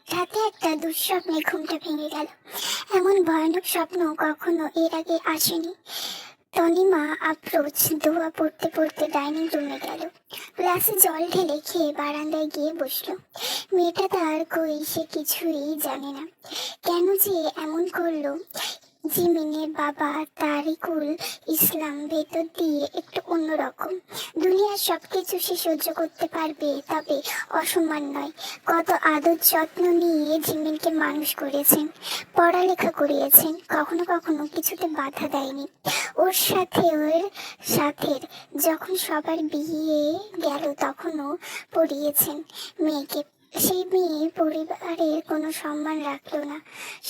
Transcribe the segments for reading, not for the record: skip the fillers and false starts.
রাতে একটা দুঃস্বপ্নে ঘুমটা ভেঙে গেল। এমন ভয়ানক স্বপ্ন কখনো এর আগে আসেনি। তনিমা আপ্রোচ দোয়া পড়তে পড়তে ডাইনিং রুমে গেল। গ্লাসে জল ঢেলে খেয়ে বারান্দায় গিয়ে বসলো। মেয়েটা তার কই সে কিছুই জানে না। কেন যে এমন করলো? জিমিনের বাবা তারিকুল ইসলাম ভেতর দিয়ে একটু অন্যরকম। দুনিয়ার সবকিছু সে সহ্য করতে পারবে, তবে অসম্মান নয়। কত আদর যত্ন নিয়ে জিমিনকে মানুষ করেছেন, পড়ালেখা করিয়েছেন, কখনো কখনো কিছুতে বাধা দেয়নি। ওর সাথের যখন সবার বিয়ে গেল তখনও পড়িয়েছেন মেয়েকে। সেই মেয়ে পরিবারের কোনো সম্মান রাখলো না।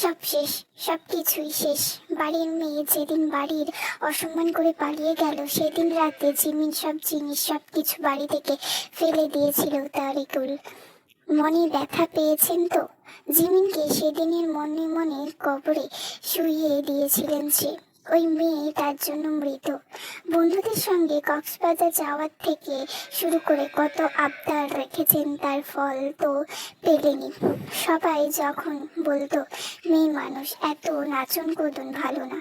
সব শেষ, সবকিছুই শেষ। বাড়ির মেয়ে যেদিন বাড়ির অসম্মান করে পালিয়ে গেল, সেদিন রাতে জিমিন সব জিনিস সবকিছু বাড়ি থেকে ফেলে দিয়েছিল তারিকুল। মনে ব্যথা পেয়েছেন তো? জিমিনকে সেদিনের মনে মনে কবরে শুইয়ে দিয়েছিলেন সে। ওই মেয়ে তার জন্য মৃত। বন্ধুদের সঙ্গে কক্সবাজার যাওয়ার থেকে শুরু করে কত আবদার রেখেছেন, তার ফল তো পেলেনি। সবাই যখন বলতো মেয়ে মানুষ, এত নাচন কুদন ভালো না,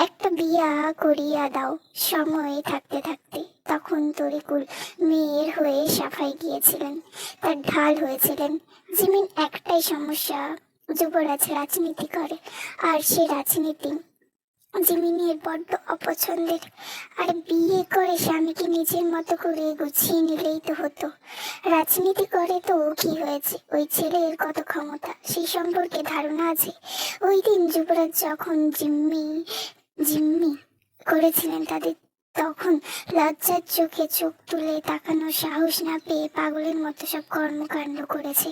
একটা বিয়া করিয়া দাও সময় থাকতে থাকতে, তখন তরিকুল মেয়ের হয়ে সাফাই গিয়েছিলেন, তার ঢাল হয়েছিলেন। জিমিন একটাই সমস্যা, যুবরাজ রাজনীতি করে, আর সে রাজনীতি জিমিনের বড্ড অপছন্দের। আর বিয়ে করে স্বামীকে নিজের মতো করে গুছিয়ে নিলেই তো হতো। রাজনীতি করে তো কি হয়েছে? ওই ছেলের কত ক্ষমতা সেই সম্পর্কে ধারণা আছে? ওই দিন যুবরাজ যখন জিম্মি জিম্মি করেছিলেন তাদের, তখন লজ্জার চোখে চোখ তুলে তাকানোর সাহস না পেয়ে পাগলের মতো সব কর্মকাণ্ড করেছে।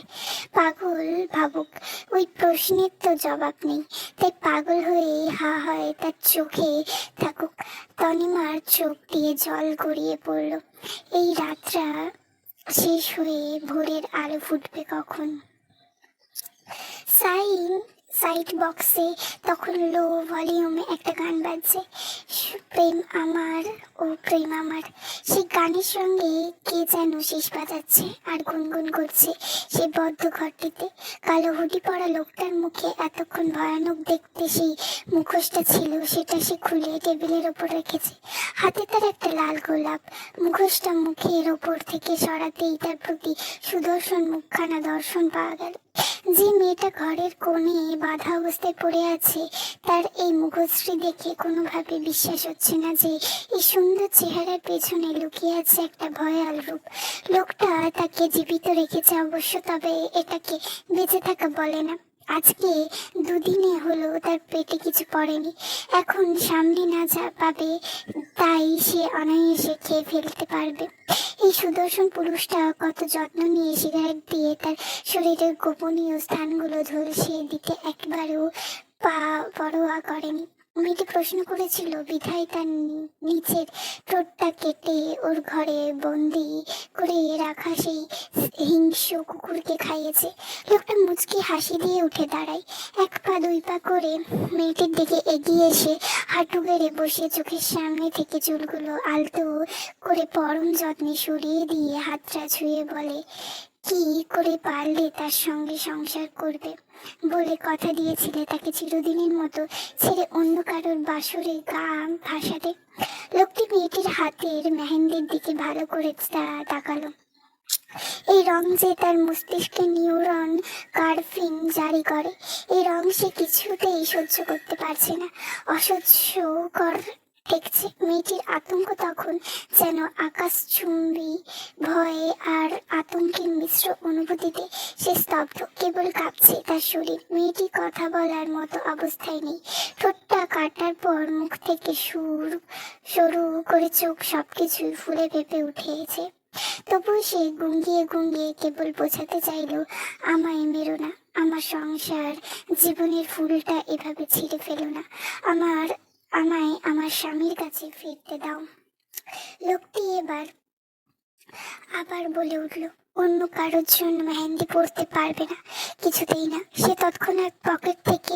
পাগল ভাবুক, ওই প্রশ্নের তো জবাব নেই, তাই পাগল হয়ে হা হয় তার চোখে থাকুক। তনিমার চোখ দিয়ে জল গড়িয়ে পড়ল। এই রাতটা শেষ হয়ে ভোরের আলো ফুটবে কখন? সাইড বক্সে তখন লো ভলিউমে একটা গান বাজছে, প্রেম আমার ও প্রেম আমার। সেই গানের সঙ্গে কে যেন শেষ বাজাচ্ছে আর গুনগুন করছে সেই বদ্ধ ঘরটিতে। কালো হুডি পরা লোকটার মুখে এতক্ষণ ভয়ানক দেখতে সেই মুখোশটা ছিল, সেটা সে খুলে টেবিলের ওপর রেখেছে। হাতে তার একটা লাল গোলাপ। মুখোশটা মুখের ওপর থেকে সরাতেই তার প্রতি সুদর্শন মুখখানা দর্শন পাওয়া গেল। যে মেয়েটা ঘরের কোণে বাধা অবস্থায় পড়ে আছে, তার এই মুখশ্রী দেখে কোনোভাবে বিশ্বাস হচ্ছে না যে এই সুন্দর চেহারার পেছনে লুকিয়ে আছে একটা ভয়াল রূপ। লোকটা তাকে জীবিত রেখেছে অবশ্য, তবে এটাকে বেঁচে থাকা বলে না। আজকে দুদিনে হলো তার পেটে কিছু পড়েনি, এখন সামনে না যা পাবে তাই সে অনায়াসে খেয়ে ফেলতে পারবে। এই সুদর্শন পুরুষটা কত যত্ন নিয়ে সিগারেট দিয়ে তার শরীরের গোপনীয় স্থানগুলো ঝলসিয়ে দিতে একবারও পরোয়া করেনি। মেয়েটি প্রশ্ন করেছিল বিধায় তার নিচের ঠোঁটটা কেটে ওর ঘরে বন্দি করে রাখা সেই হিংস্র কুকুরকে খাইয়েছে। লোকটা মুচকি হাসি দিয়ে উঠে দাঁড়ায়, এক পা দুই পা করে মেয়েটির দিকে এগিয়ে এসে হাঁটু গেড়ে বসে চোখের সামনে থেকে চুলগুলো আলতো করে পরম যত্নে সরিয়ে দিয়ে হাতটা ছুঁয়ে বলে, কি করে পারলে তার সঙ্গে সংসার করবে? বলে কথা দিয়েছিলে তাকে চিরদিনের মতো ছেড়ে অন্য কারোর বাসরে গা ভাসাতে। লোকটি মেয়েটির হাতের মেহেন্দির দিকে ভালো করে তাকালো। এই রং যে তার মস্তিষ্কে নিউরন কার্ফিং জারি করে, এই রং সে কিছুতেই সহ্য করতে পারছে না, অসহ্যকর ঠেকছে। মেয়েটির আতঙ্ক তখন যেন আকাশচুম্বী। ভয়ে আর আতঙ্কের মিশ্র অনুভূতিতে সে স্তব্ধ, কেবল কাঁপছে তার শরীর। মেয়েটি কথা বলার মতো অবস্থায় নেই। ঠোঁটটা কাটার পর মুখ থেকে সরু করে চোখ সবকিছুই ফুলে ফেঁপে উঠেছে। তবুও সে গুঙ্গিয়ে গুঙ্গিয়ে কেবল বোঝাতে চাইল, আমায় মেরো না, আমার সংসার জীবনের ফুলটা এভাবে ছিঁড়ে ফেলো না, আমায় আমার স্বামীর কাছে ফিরতে দাও। লোকটি আবার বলে উঠল, অন্য কারোর জন্য মেহেন্দি পরতে পারবে না, কিছুতেই না। সে তৎক্ষণাৎ পকেট থেকে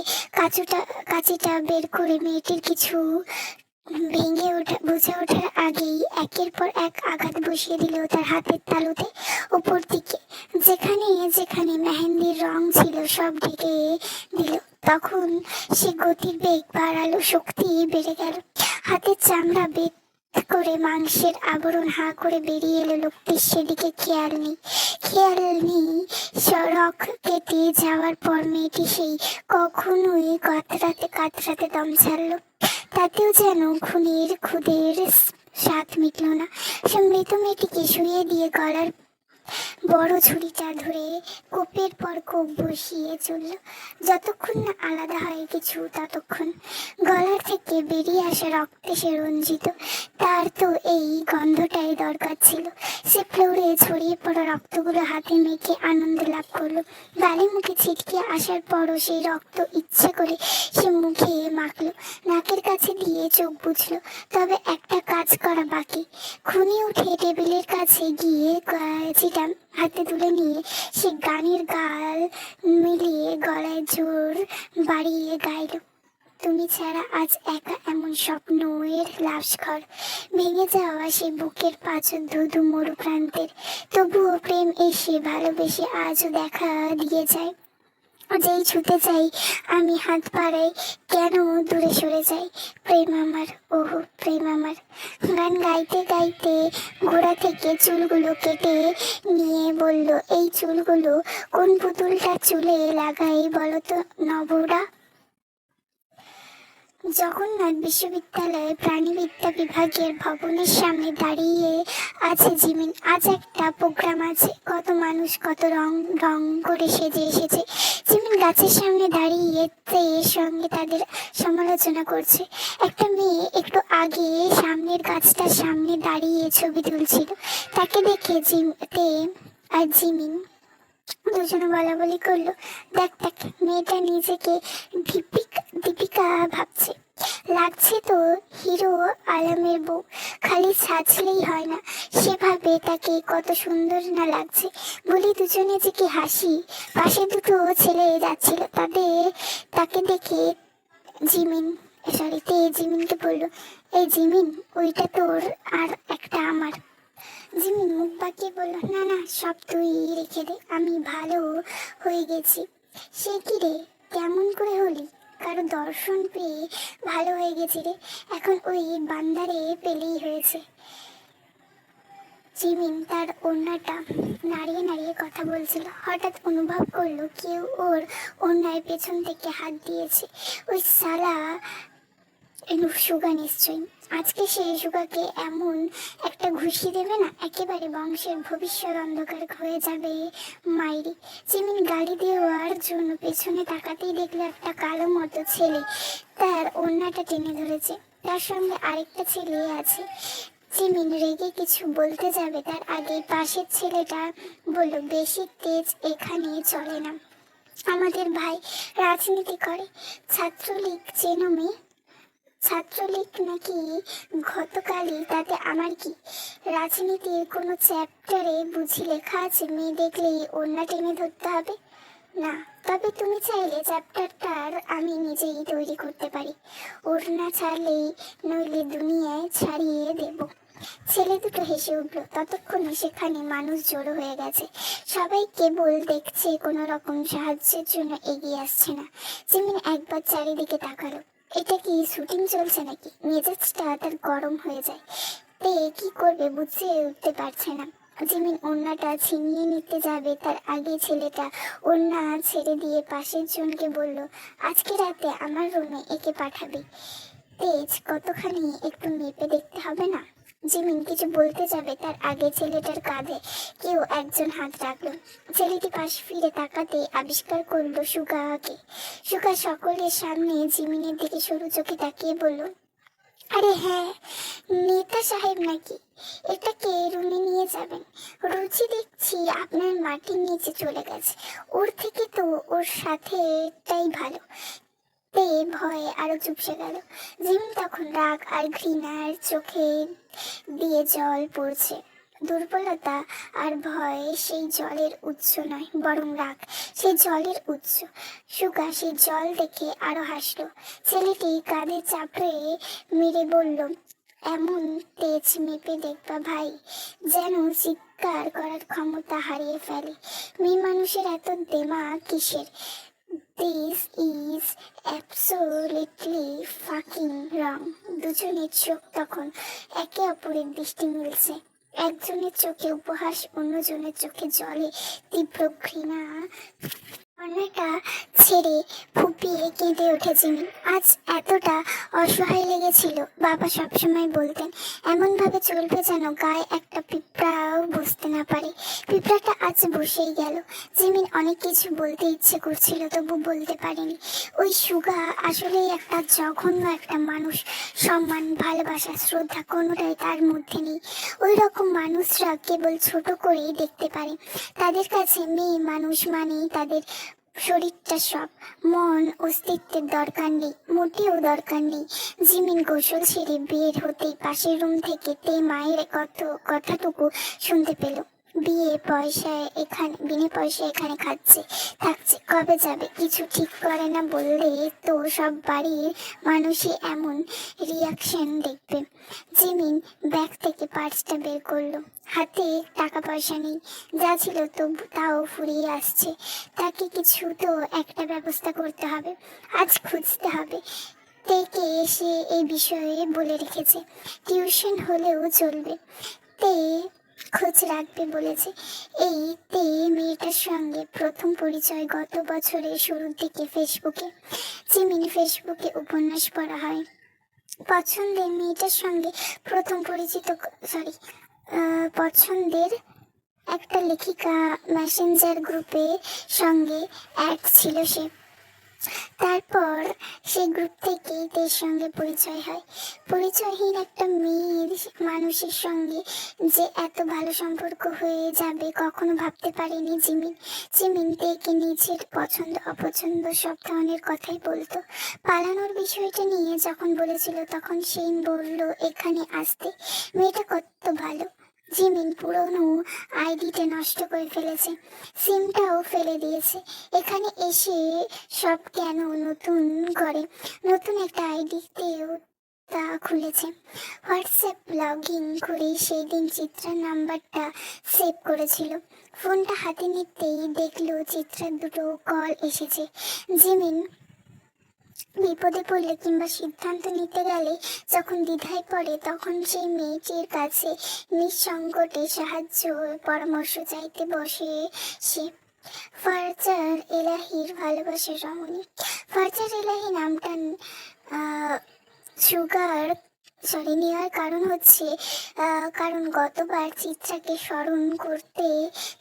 কাঁচিটা বের করে মেয়েটির কিছু বুঝে ওঠার আগেই একের পর এক আঘাত বসিয়ে দিল তার হাতের তালুতে উপর দিকে। যেখানে যেখানে মেহেন্দির রং ছিল সব ঢেকে দিল। তখন সে গতির বেগ বাড়ালো, শক্তি বেড়ে গেল। হাতের চামড়া বেদ করে মাংসের আবরণ হা করে বেরিয়ে এলো। লোকটির সেদিকে খেয়াল নেই। সড়ক কেটে যাওয়ার পর মেয়েটি সেই কখনোই কাতরাতে দম ছাড়লো। তাতেও যেন খুনের খুদের স্বাদ মিটল না। সে মৃত মেয়েটিকে শুয়ে দিয়ে গলার বড় ছুরিটা ধরে কোপের পর কোপ বসিয়ে চলল। যতক্ষণ না আলাদা হয় কিছু ততক্ষণ। গলার থেকে বেরিয়ে আসা রক্তে সে রঞ্জিত। তার তো এই গন্ধটাই দরকার ছিল। সে ফ্লোরে ছড়িয়ে পড়া রক্তগুলো হাতে মেখে আনন্দ লাভ করলো। গালে মুখে ছিটকে আসার পরও সেই রক্ত ইচ্ছে করে সে মুখে মাখলো, নাকের কাছে দিয়ে চোখ বুঝলো। তবে একটা কাজ করা বাকি। খুনি উঠে টেবিলের কাছে গিয়ে চিটা হাতে তুলে নিয়ে সে গানের গাল মিলিয়ে গলায় জোর বাড়িয়ে গাইল, তুমি ছাড়া আজ একা এমন স্বপ্নের লাশঘর। ভেঙে যাওয়া সে বুকের পাঁচর ধুধু মরু প্রান্তের। তবুও প্রেম এসে ভালোবেসে আজও দেখা দিয়ে যায়। যেই ছুতে চাই আমি হাত বাড়াই, কেন দূরে সরে যাই। প্রেম আমার, ওহো প্রেম আমার। গান গাইতে গাইতে গোড়া থেকে চুলগুলো কেটে নিয়ে বলল, এই চুলগুলো কোন পুতুলটা চুলে লাগাই বলো তো নবরা? জগন্নাথ বিশ্ববিদ্যালয়ে প্রাণীবিদ্যা বিভাগের ভবনের সামনে দাঁড়িয়ে আছে জিমিন। আজ একটা প্রোগ্রাম আছে। কত মানুষ কত রং রং করে সেজে এসেছে। জিমিন গাছের সামনে দাঁড়িয়ে এর সঙ্গে তাদের সমালোচনা করছে। একটা মেয়ে একটু আগে সামনের গাছটার সামনে দাঁড়িয়ে ছবি তুলছিল। তাকে দেখে আর জিমিন দুজনে বলাবলি করলো, দেখ দেখ মেয়েটা নিজেকে দীপিকা ভাবছে। লাগছে তো হিরো আলমের বউ। খালি সাজলেই হয় না, সেভাবে তাকে কত সুন্দর না লাগছে। বলি দুজনে যে কি হাসি। পাশে দুটো ছেলে যাচ্ছিল, তাকে দেখে জিমিনকে বললো, এই জিমিন, ওইটা তোর আর একটা আমার। জিমিন মুখ বাঁকিয়ে বলল, না না, সব তুই রেখে দে, আমি ভালো হয়ে গেছি। সে কি রে, কেমন করে হলি? কারো দর্শন পেয়ে ভালো হয়ে গেছি রে, এখন ওই বান্দারে পেলেই হয়েছে। জিমিন তার ওড়নাটা নাড়িয়ে নাড়িয়ে কথা বলছিল। হঠাৎ অনুভব করলো কেউ ওর ওড়নার পেছন থেকে হাত দিয়েছে। ওই সালা সুগা নিশ্চয়ই। আজকে সে সুগাকে এমন একটা ঘুষি দেবে না, একেবারে বংশের ভবিষ্যৎ অন্ধকার হয়ে যাবে মাইরি। জিমিন গালি দেওয়ার জন্য পেছনে তাকাতেই দেখলো একটা কালো মতো ছেলে তার ওড়নাটা টেনে ধরেছে। তার সঙ্গে আরেকটা ছেলে আছে। জিমিন রেগে কিছু বলতে যাবে, তার আগে পাশের ছেলেটা বলল, বেশি তেজ এখানে চলে না। আমাদের ভাই রাজনীতি করে। ছাত্রলীগ চেনো মেয়ে? ছাত্রলীগ নাকি গতকালই, তাতে আমার কি? রাজনীতির কোনো চ্যাপ্টারে বুঝি লেখা আছে মেয়ে দেখলেই ওড়না টেনে ধরতে হবে? না, তবে তুমি চাইলে চ্যাপ্টারটার আমি নিজেই তৈরি করতে পারি। ওড়না ছাড়লেই নইলে দুনিয়ায় ছাড়িয়ে দেব। ছেলে দুটো হেসে উঠল। ততক্ষণে সেখানে মানুষ জড়ো হয়ে গেছে। সবাই কেবল দেখছে, কোনো রকম সাহায্যের জন্য এগিয়ে আসছে না। জিমিন একবার চারিদিকে তাকালো। এটা কি শুটিং চলছে নাকি? মেজাজটা তার গরম হয়ে যায়। কি করবে বুঝে উঠতে পারছে না। জিমিন ওড়নাটা ছিনিয়ে নিতে যাবে, তার আগে ছেলেটা ওড়না ছেড়ে দিয়ে পাশের জনকে বলল, আজকে রাতে আমার রুমে একে পাঠাবি। তেজ কতখানি একটু মেপে দেখতে হবে না? জিমিন কিছু বলতে যাবে, তার আগে ছেলেটার কাঁধে কেউ একজন হাত রাখলো। ছেলেটি পাশ ফিরে তাকাতে আবিষ্কার করলো সুগাকে। সুগা সকলের সামনে জিমিনের দিকে সরু চোখে তাকিয়ে বলল, আরে হ্যাঁ, নেতা সাহেব নাকি? এটাকে রুমে নিয়ে যাবেন। রুচি দেখছি আপনার মাটির নিচে চলে গেছে। ওর থেকে তো ওর সাথে এটাই ভালো। ভয়ে আরো চুপসে গেল। জিমিন তখন রাগ আর ঘৃণার চোখে দিয়ে জল পড়ছে। দুর্বলতা আর ভয় সেই জলের উৎস নয়, বরং রাগ সেই জলের উৎস। সুগা সেই জল দেখে আরো হাসলো। ছেলেটি কাঁধে চাপড়ে মেরে বলল, এমন তেজ মেপে দেখবা ভাই, যেন চিৎকার করার ক্ষমতা হারিয়ে ফেলে। মেয়ে মানুষের এত দেমাগ কিসের? দিস ইজ অ্যাবসোলিউটলি ফাকিং রং। দুজনের চোখ তখন একে অপরের দৃষ্টি মিলছে। একজনের চোখে উপহাস, অন্যজনের চোখে জলে তীব্র ঘৃণা। অন্যটা ছেড়ে ফুপিয়ে কেঁদে উঠে জিমি। আজ এতটা অসহায় লেগেছিল। বাবা সবসময় বলতেন, এমন ভাবে চলবে যেন গায়ে একটা পিঁপড়াও বসতে না পারে। পিঁপড়াটা আজ বসেই গেল। জিমিন অনেক কিছু বলতে ইচ্ছে করছিল, তবু বলতে পারেনি। ওই সুগা আসলেই একটা জঘন্য একটা মানুষ। সম্মান, ভালোবাসা, শ্রদ্ধা কোনোটাই তার মধ্যে নেই। ওই রকম মানুষরা কেবল ছোট করেই দেখতে পারে। তাদের কাছে মেয়ে মানুষ মানেই তাদের শরীরটা সব, মন অস্তিত্বের দরকার নেই, মোটেও দরকার নেই। জিমিন গোসল ছেড়ে বের হতেই পাশের রুম থেকে মায়ের কথাটুকু শুনতে পেল। বিনে পয়সায় এখানে খাচ্ছে থাকছে, কবে যাবে কিছু ঠিক করে না বললে তো সব বাড়ির মানুষই এমন রিয়াকশন দেখবে। জিমিন ব্যাগ থেকে পার্সটা বের করলো। হাতে টাকা পয়সা নেই, যা ছিল তাও ফুরিয়ে আসছে। তাকে কিছু তো একটা ব্যবস্থা করতে হবে, আজ খুঁজতে হবে। তেকে এসে এই বিষয়ে বলে রেখেছে, টিউশন হলেও চলবে। তে খোঁজ রাখবে বলেছে। এই মেয়েটার সঙ্গে প্রথম পরিচয় গত বছরের শুরুর দিকে ফেসবুকে। জিমিন ফেসবুকে উপন্যাস পড়া হয়। পছন্দের মেয়েটার সঙ্গে প্রথম পছন্দের একটা লেখিকা মেসেঞ্জার গ্রুপের সঙ্গে অ্যাড ছিল সে। তারপর সেই গ্রুপ থেকেই তার সঙ্গে পরিচয় হয়। পরিচয়হীন একটা মেয়ের মানুষের সঙ্গে যে এত ভালো সম্পর্ক হয়ে যাবে কখনো ভাবতে পারেনি জিমিন তেকে নিজের পছন্দ অপছন্দ সব ধরনের কথাই বলতো। পালানোর বিষয়টা নিয়ে যখন বলেছিল তখন সেই বলল এখানে আসতে। মেয়েটা কত ভালো। জিমিন পুরনো আইডিটা নষ্ট করে ফেলেছে, সিমটাও ফেলে দিয়েছে। এখানে এসে সব কেন নতুন করে নতুন একটা আইডিতেও তা খুলেছে। হোয়াটসঅ্যাপ লগ ইন করে সেই দিন চিত্রার নাম্বারটা সেভ করেছিল। ফোনটা হাতে নিতেই দেখলো চিত্রার দুটো কল এসেছে। জিমিন বিপদে পড়লে কিংবা সিদ্ধান্ত নিতে গেলে যখন দ্বিধায় পড়ে তখন সেই মেয়েটির কাছে নিঃসংকটে সাহায্য পরামর্শ চাইতে বসে সে। ফারজার এলাহির ভালোবাসার রমণী। ফারজার এলাহি নামটা সুগার নেওয়ার কারণ হচ্ছে কারণ গতবার চিত্রাকে স্মরণ করতে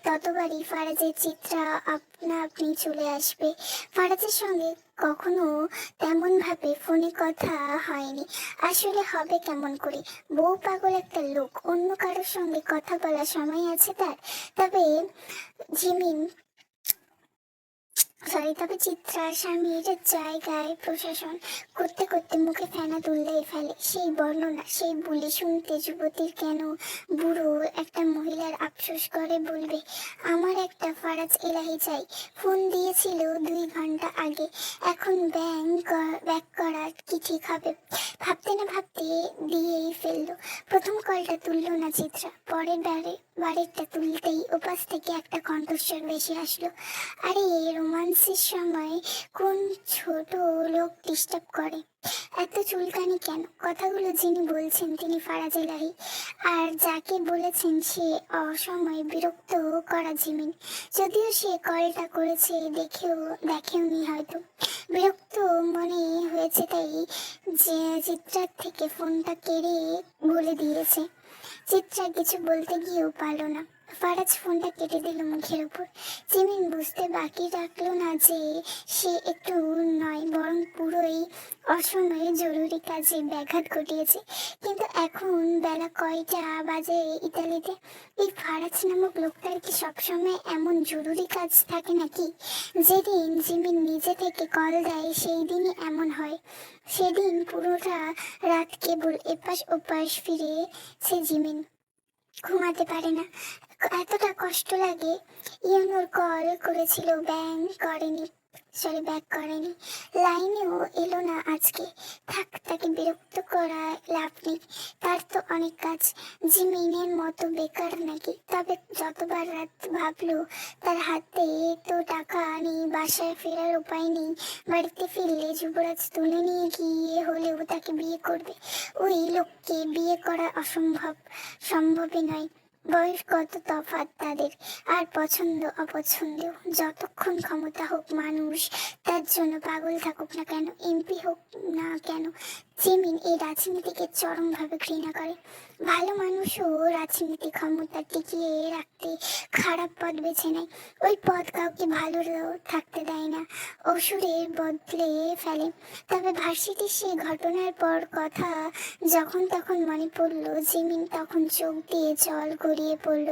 ততবারই ফারাজের চিত্রা আপনা আপনি চলে আসবে। ফারাজের সঙ্গে কখনো তেমন ভাবে ফোনে কথা হয়নি। আসলে হবে কেমন করে? বউ পাগল একটা লোক, অন্য কারোর সঙ্গে কথা বলার সময় আছে তার? তবে জিমিন তবে চিত্রা স্বামীর জায়গায় প্রশাসন করতে করতে মুখে ফেনা তুললেই ফেলে। সেই বর্ণনা, সেই বলি শুনতে যুবতীর কেন বুড়ো একটা মহিলার আফসোস করে বলবে, আমার একটা ফারাজ এলাহি চাই। ফোন দিয়েছিল 2 ঘন্টা আগে, এখন ব্যাক করা কি ঠিক হবে? ভাবতে না ভাবতে দিয়েই ফেললো। প্রথম কলটা তুললো না চিত্রা, পরের বারেরটা তুলতেই ওপাশ থেকে একটা কণ্ঠস্বর বেশি আসলো, আরে রোমান্সের সময় কোন ছোট লোক ডিস্টার্ব করে? এত চুলকানি কেন? কথাগুলো যিনি বলছেন তিনি ফারাজ এলাহি, আর যাকে বলেছেন সে অসময়ে বিরক্ত করা জিমিন। যদিও সে কলটা করেছে দেখেওনি হয়তো, বিরক্ত মনে হয়েছে তাই যে চিত্রার থেকে ফোনটা কেড়ে বলে দিয়েছে। চিত্রা কিছু বলতে গিয়েও পারল না, ফারাজ ফোনটা কেটে দিল মুখের উপর। জিমিন বুঝতে বাকি রাখলো না যে সে একটু নয় বরং পুরোই অসময়ে জরুরি কাজে ব্যাঘাত ঘটিয়েছে। কিন্তু এখন বেলা কয়টা বাজে ইতালিতে? এই ফারাজ নামক লোকটার কি সবসময় এমন জরুরি কাজ থাকে নাকি? যেদিন জিমিন নিজে থেকে কল দেয় সেই দিনই এমন হয়। সেদিন পুরোটা রাত কেবল এপাশ ওপাশ ফিরেছে জিমিন। ঘুমাতে পারে না, এতটা কষ্ট লাগে। ইয়ানুর কল করেছিল, ব্যাক করেনি, লাইনেও এলো না আজকে। থাক, তাকে বিরক্ত করা লাভ নেই, তার তো অনেক কাজ। জিমিনের মতো বেকার নাকি? তবে যতবার রাত ভাবলো তার হাতে তো টাকা নেই, বাসায় ফেরার উপায় নেই, বাড়িতে ফিরলে যুবরাজ তুলে নিয়ে গিয়ে হলেও তাকে বিয়ে করবে। ওই লোককে বিয়ে করা সম্ভবই নয়। বয়স কত তফাৎ তাদের, আর পছন্দ অপছন্দ। যতক্ষণ ক্ষমতা হোক, মানুষ তার জন্য পাগল থাকুক না কেন, এমপি হোক না কেন, জিমিন এই রাজনীতিকে চরমভাবে ঘৃণা করে। ভালো মানুষও রাজনীতি ক্ষমতা টিকিয়ে রাখতে খারাপ পথ বেছে নেয়। ওই পথ কাউকে ভালো থাকতে দেয় না, অসুরের বদলে ফেলে। তবে ভার্সিটির সে ঘটনার পর কথা যখন তখন মনে পড়লো, জিমিন তখন চোখ দিয়ে জল গড়িয়ে পড়ল।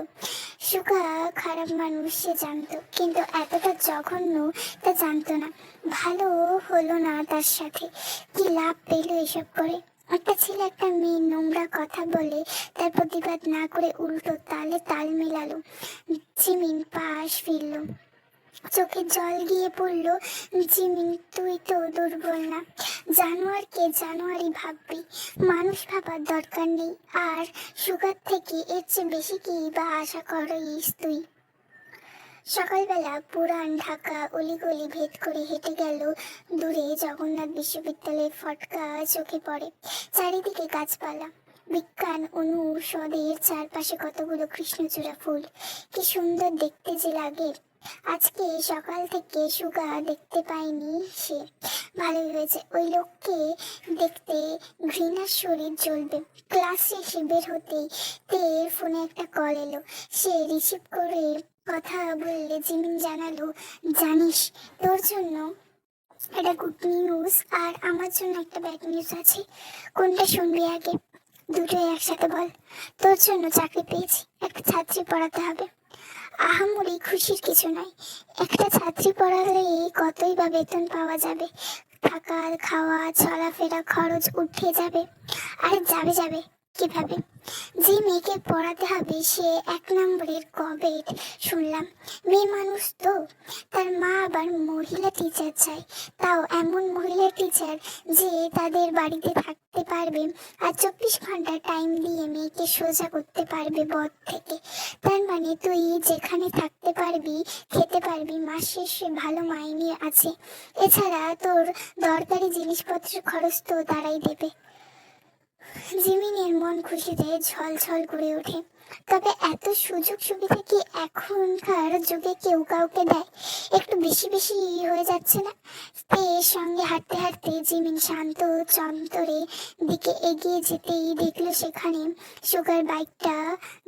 সুগা খারাপ মানুষ সে জানতো, কিন্তু এতটা জঘন্য তা জানতো না। ভালো হলো না তার সাথে, কি লাভ পেল এসব করে? একটা ছেলে একটা মেয়ে নোংরা কথা বলে তার প্রতিবাদ না করে উল্টো তালে তাল মেলালো। জিমিন পাশ ফিরল, চোখে জল গিয়ে পড়ল। জিমিন, তুই তো দুর্বল না, জানোয়ারকে জানোয়ারই ভাববি, মানুষ ভাবার দরকার নেই। আর সুগার থেকে এর চেয়ে বেশি কি বা আশা করিস তুই? সকালবেলা পুরান ঢাকা অলিগলি ভেদ করে হেঁটে গেল দূরে জগন্নাথ বিশ্ববিদ্যালয়ের ফটকা চোখে পড়ে। চারিদিকে গাছপালা, বিজ্ঞান অনুষদের চারপাশে কতগুলো কৃষ্ণচূড়া ফুল, কি সুন্দর দেখতে যে লাগে। আজকে সকাল থেকে সুগা দেখতে পায়নি সে, ভালোই হয়েছে। ওই লোককে দেখতে ঘৃণার শরীর জ্বলবে। ক্লাস শেষে বের হতেই তের ফোনে একটা কল এলো, সে রিসিভ করে কথা বললে জিমিন জানালো, জানিস তোর জন্য একটা গুড নিউজ আর আমার জন্য একটা ব্যাড নিউজ আছে। কোনটা শুনবি আগে? দুটোই একসাথে বল। তোর জন্য চাকরি পেয়েছি, একটা ছাত্রী পড়াতে হবে। আহামরি খুশির কিছু নয়, একটা ছাত্রী পড়ালে কতই বা বেতন পাওয়া যাবে, থাকা খাওয়া চলাফেরা খরচ উঠে যাবে। আর যাবে কিভাবে? যে মেয়েকে পড়াতে হবে সে 1 নম্বরের কবেট শুনলাম। মেয়ে মানুষ তো, তার মা আবার মহিলা টিচার চায়, তাও এমন মহিলা টিচার যে তাদের বাড়িতে থাকতে পারবে আর 24 ঘন্টা টাইম দিয়ে মেয়েকে সোজা করতে পারবে বদ থেকে। তার মানে তুই যেখানে থাকতে পারবি, খেতে পারবি, মাস শেষে ভালো মাইনে আছে, এছাড়া তোর দরকারি জিনিসপত্রের খরচ তো তারাই দেবে। জিমিনের মন খুশিতে ঝলঝল করে ওঠে। তবে এত সুযোগ সুবিধা কি এখনকার যুগে কেউ কাউকে দেয়? একটু বেশি বেশি হয়ে যাচ্ছে না? এর সঙ্গে হাঁটতে হাঁটতে জিমিন শান্ত চন্তরে দিকে এগিয়ে যেতেই দেখলো সেখানে সুগার বাইকটা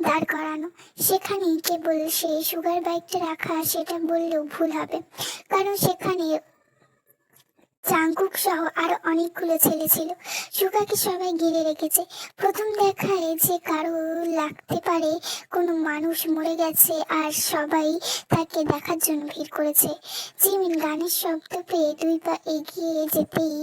দাঁড় করানো। সেখানেই কেবল সে সুগার বাইকটা রাখা সেটা বললেও ভুল হবে, কারণ সেখানে জাংকুক সহ আরো অনেকগুলো ছেলে ছিল। সুগাকে সবাই ঘিরে রেখেছে। প্রথম দেখায় যে কারো লাগতে পারে কোনো মানুষ মরে গেছে আর সবাই তাকে দেখার জন্য ভিড় করেছে। জিমিন গানের শব্দ পেয়ে 2 পা এগিয়ে যেতেই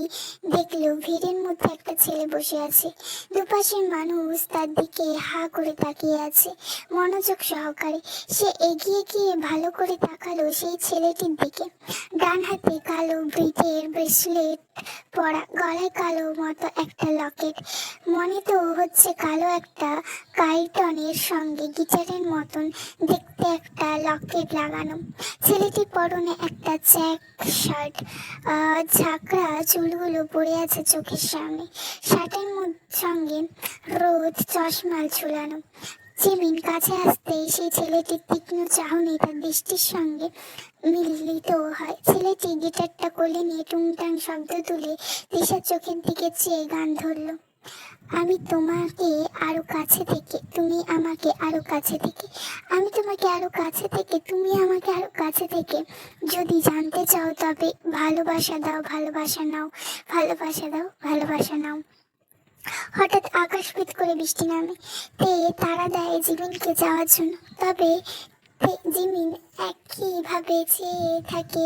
দেখলো ভিড়ের মধ্যে একটা ছেলে বসে আছে। দুপাশের মানুষ তার দিকে হা করে তাকিয়ে আছে মনোযোগ সহকারে। সে এগিয়ে গিয়ে ভালো করে তাকালো সেই ছেলেটির দিকে। ডান হাতে কালো ব্রিটের ব্রেসলেট পরা, গলায় কালো মতো একটা লকেট, মনে তো হচ্ছে কালো একটা কাইটনের সঙ্গে গিটারের মতন দেখতে একটা লকেট লাগানো। ছেলেটি পরনে একটা চেক শার্ট, ঝাঁকড়া চুলগুলো পড়ে আছে চোখের সামনে, শার্টের সঙ্গে রোদ চশমা ঝুলানো। জিমিন কাছে আসতেই সেই ছেলেটির তীক্ষ্ণ চাহনি তার দৃষ্টির সঙ্গে মিলিত হয়। ছেলেটি গিটারটা কোলে নিয়ে টুংটাং শব্দ তুলে দিশার চোখের দিকে চেয়ে গান ধরল। আমি তোমাকে আরো কাছে থেকে, তুমি আমাকে আরো কাছে থেকে, আমি তোমাকে আরো কাছে থেকে, তুমি আমাকে আরো কাছে থেকে। যদি জানতে চাও তবে ভালোবাসা দাও, ভালোবাসা নাও, ভালোবাসা দাও, ভালোবাসা নাও। হঠাৎ আকাশ ভেদ করে বৃষ্টি নামে। তারা দেয় জিমিনকে যাওয়ার জন্য। তবে জিমিন একইভাবে চেয়ে থাকে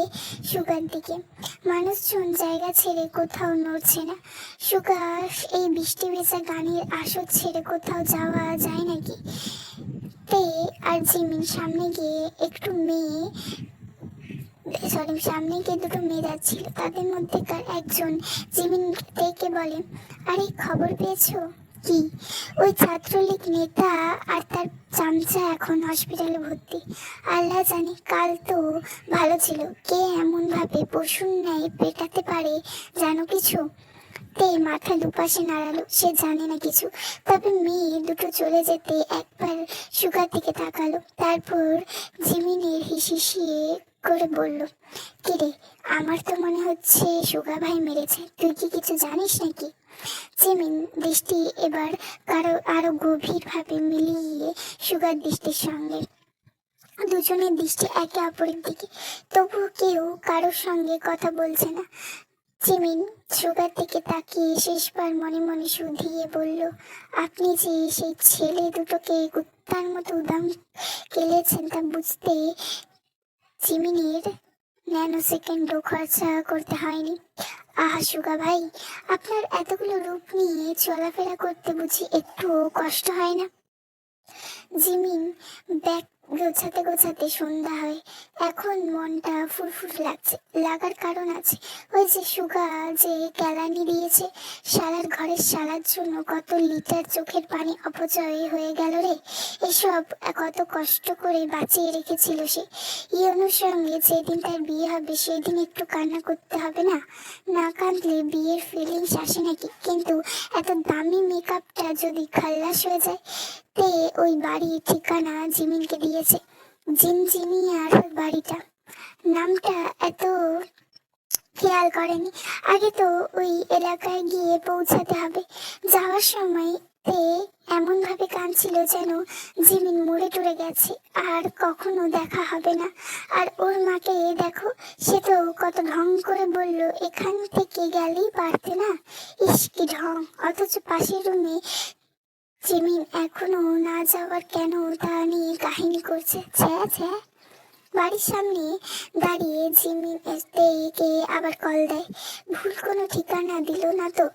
সুগার দিকে। মানুষজন জায়গা ছেড়ে কোথাও নড়ছে না। সুগার এই বৃষ্টি ভেজা গানের আসর ছেড়ে কোথাও যাওয়া যায় নাকি? তে আর জিমিন সামনে গিয়ে দুটো মেয়ে যাচ্ছিল। তাদের মধ্যেকার একজন জিমিন তেকে বলে, আরে খবর পেয়েছো? কি? ওই ছাত্রলীগ নেতা আর তার চামচা এখন হসপিটালে ভর্তি। আল্লাহ জানে, কাল তো ভালো ছিল, কে এমন ভাবে পশুর ন্যায় পেটাতে পারে, জানো কিছু? তে মাথা দুপাশে নাড়ালো, সে জানে না কিছু। তবে মেয়ে দুটো চলে যেতে একবার সুগার দিকে তাকালো, তারপর জিমিনের হিসিয়ে করে বলল, কিরে, আমার তো মনে হচ্ছে সুগা ভাই মেরেছে, তুই কি কিছু জানিস নাকি? জিমিন দৃষ্টি এবার আরো গভীর ভাবে মিলিয়ে সুগার দৃষ্টির সঙ্গে। দুজনের দৃষ্টি একে অপরের দিকে, তবুও কেউ কারোর সঙ্গে কথা বলছে না। জিমিন সুগার দিকে তাকিয়ে শেষবার মনে মনে শুধিয়ে বলল, আপনি যে সেই ছেলে দুটোকে কুত্তার মতো উদাম কেলেছেন তা বুঝতে জিমিনের ন্যানো সেকেন্ডও খরচা করতে হয়নি। আহা সুগা ভাই, আপনার এতগুলো রূপ নিয়ে চলাফেরা করতে বুঝি একটু কষ্ট হয় না? জিমিন ব্যাগ গোছাতে গোছাতে সন্ধ্যা হয়। এখন মনটা ফুরফুর লাগছে। লাগার কারণ আছে, ওই যে সুগা যে কেলানি দিয়েছে, শালার ঘরের শালার জন্য কত লিটার চোখের পানি অপচয় হয়ে গেল রে। এসব কত কষ্ট করে বাঁচিয়ে রেখেছিল সে। ইয়নুর সঙ্গে যেদিন তার বিয়ে হবে সেদিন একটু কান্না করতে হবে না? না কাঁদলে বিয়ের ফিলিংস আসে নাকি? কিন্তু এত দামি মেকআপটা যদি খাল্লাস হয়ে যায়। তে ওই বাড়ির ঠিকানা জিমিনকে দিয়েছে, জিনজিনিয়ার বাড়িটা। নামটা এত খেয়াল করেনি। আগে তো ওই এলাকায় গিয়ে পৌঁছাতে হবে। যাওয়ার সময় তে এমন ভাবে কাঁদছিল যেন জিমিন মরে টরে গেছে, আর কখনো দেখা হবে না। আর ওর মাকে দেখো, সে তো কত ঢং করে বলল, এখান থেকে গেলেই পারতে না। ইস কি ঢং! অথচ পাশের রুমে জিমিন এখনো না যাওয়ার কেন তা নিয়ে কাহিনী করছে। ছ্যা ছ্যা। বাড়ির সামনে দাঁড়িয়ে জিমিন তেকে আবার কল দেয়। ভুল কোনো ঠিকানা দিল না তো?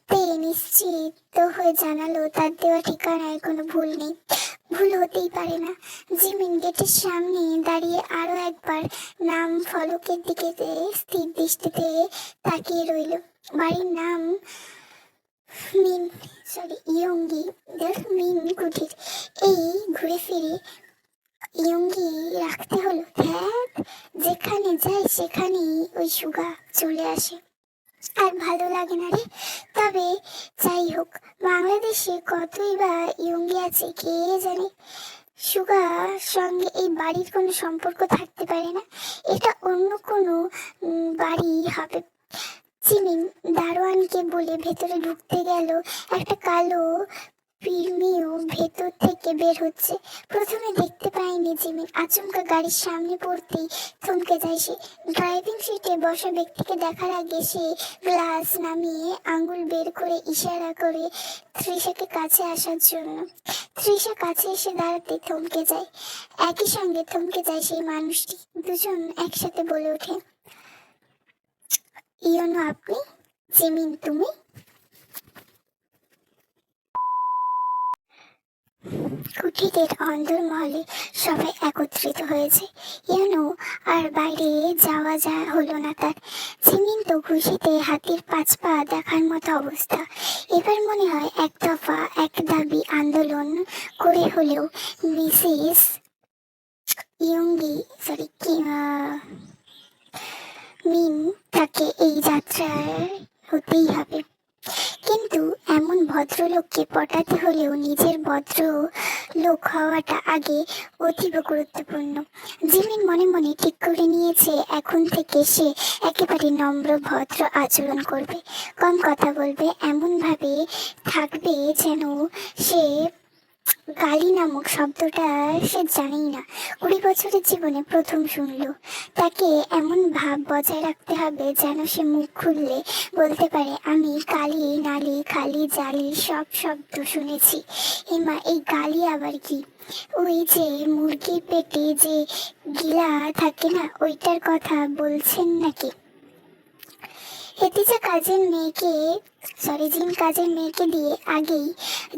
তে নিশ্চিত হয়ে জানালো তার দেওয়া ঠিকানায় কোনো ভুল নেই। ভুল হতেই পারে না। জিমিন গেটের সামনে দাঁড়িয়ে আরো একবার নাম ফলকের দিকে স্থির দৃষ্টিতে তাকিয়ে রইল। বাড়ির নাম ইয়ঙ্গি মিন কুঠির। এই ঘুরে ফিরে ইয়ঙ্গি রাখতে হলো। ধ্যাত, যেখানে যাই সেখানেই ওই সুগা চলে আসে, আর ভালো লাগে না রে। তবে যাই হোক, বাংলাদেশে কতই বা ইয়ঙ্গি আছে কে জানে। সুগার সঙ্গে এই বাড়ির কোনো সম্পর্ক থাকতে পারে না, এটা অন্য কোনো বাড়ি হবে। জিমিন দারোয়ানকে বলে ভেতরে ঢুকতে গেল। একটা কালো পিরমিও ভেতর থেকে বের হচ্ছে। প্রথমে দেখতে পায়নি জিমিন, আচমকা গাড়ির সামনে পড়তেই থমকে যায় সে। ড্রাইভিং সিটে বসা ব্যক্তিকে দেখার আগে সে গ্লাস নামিয়ে আঙ্গুল বের করে ইশারা করে তৃষাকে কাছে আসার জন্য। তৃষা কাছে এসে দাঁড়াতে থমকে যায়। একই সঙ্গে থমকে যায় সেই মানুষটি। দুজন একসাথে বলে ওঠে, ইয়নো আপনি? জিমিন তুমি? কুঠিরের অন্দরমহলে সবাই একত্রিত হয়েছে। ইয়নো আর বাইরে যাওয়া হলো না তার। জিমিন তো খুশিতে হাতির 5 পা দেখার মতো অবস্থা। এবার মনে হয় এক দফা এক দাবি আন্দোলন করে হলেও মিসেস ইয়ঙ্গি মিন তাকে এই যাত্রায় হতেই হবে। কিন্তু এমন ভদ্রলোককে পটাতে হলেও নিজের ভদ্র লোক হওয়াটা আগে অতীব গুরুত্বপূর্ণ। জিমিন মনে মনে ঠিক করে নিয়েছে এখন থেকে সে একেবারে নম্র ভদ্র আচরণ করবে, কম কথা বলবে, এমন ভাবে থাকবে যেন সে গালি নামক শব্দটা সে জানেই না, 20 বছরের জীবনে প্রথম শুনলো। তাকে এমন ভাব বজায় রাখতে হবে যেন সে মুখ খুললে বলতে পারে, আমি কালি নালি খালি জালি সব শব্দ শুনেছি। এমা, এই গালি আবার কি? ওই যে মুরগির পেটে যে গিলা থাকে না, ওইটার কথা বলছেন নাকি? জিম কাজের মেয়েকে দিয়ে আগেই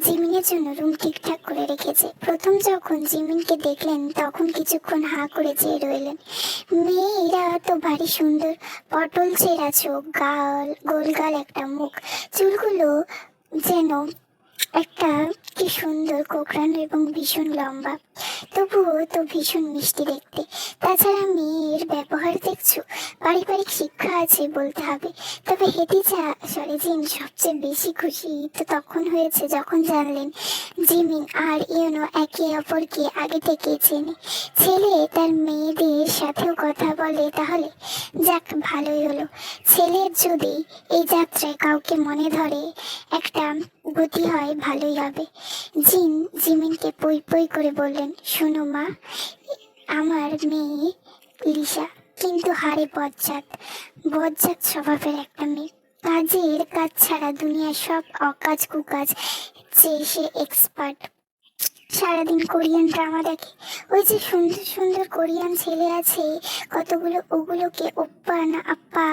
জিমিনের জন্য রুম ঠিকঠাক করে রেখেছে। প্রথম যখন জিমিনকে দেখলেন তখন কিছুক্ষণ হাঁ করে চেয়ে রইলেন। মেয়েরা তো ভারী সুন্দর, পটল ছেঁড়া চোখ, গাল গোলগাল একটা মুখ, চুলগুলো যেন একটা কি সুন্দর কোঁকড়ানো এবং ভীষণ লম্বা, তবুও তো ভীষণ মিষ্টি দেখতে। তাছাড়া মেয়ের ব্যবহার দেখছো, পারিবারিক শিক্ষা আছে বলতে হবে। তবে জিম সবচেয়ে বেশি খুশি তো তখন হয়েছে যখন জানলেন জিমিন আর ইউনো একে অপরকে আগে থেকে চেনে। ছেলে তার মেয়েদের সাথেও কথা বলে তাহলে যাক, ভালোই হলো। ছেলের যদি এই যাত্রায় কাউকে মনে ধরে, একটা গতি হয়, ভালোই হবে। জিমিনকে পই পই করে বললেন, শোনো মা, আমার মেয়ে লিসা কিন্তু হারে বজ্জাত স্বভাবের একটা মেয়ে। কাজ ছাড়া দুনিয়ার সব অকাজ কুকাজ যে সে এক্সপার্ট। সারাদিন কোরিয়ান ড্রামা দেখে। ওই যে সুন্দর সুন্দর কোরিয়ান ছেলে আছে কতগুলো, ওগুলোকে ওপ্পা না আপ্পা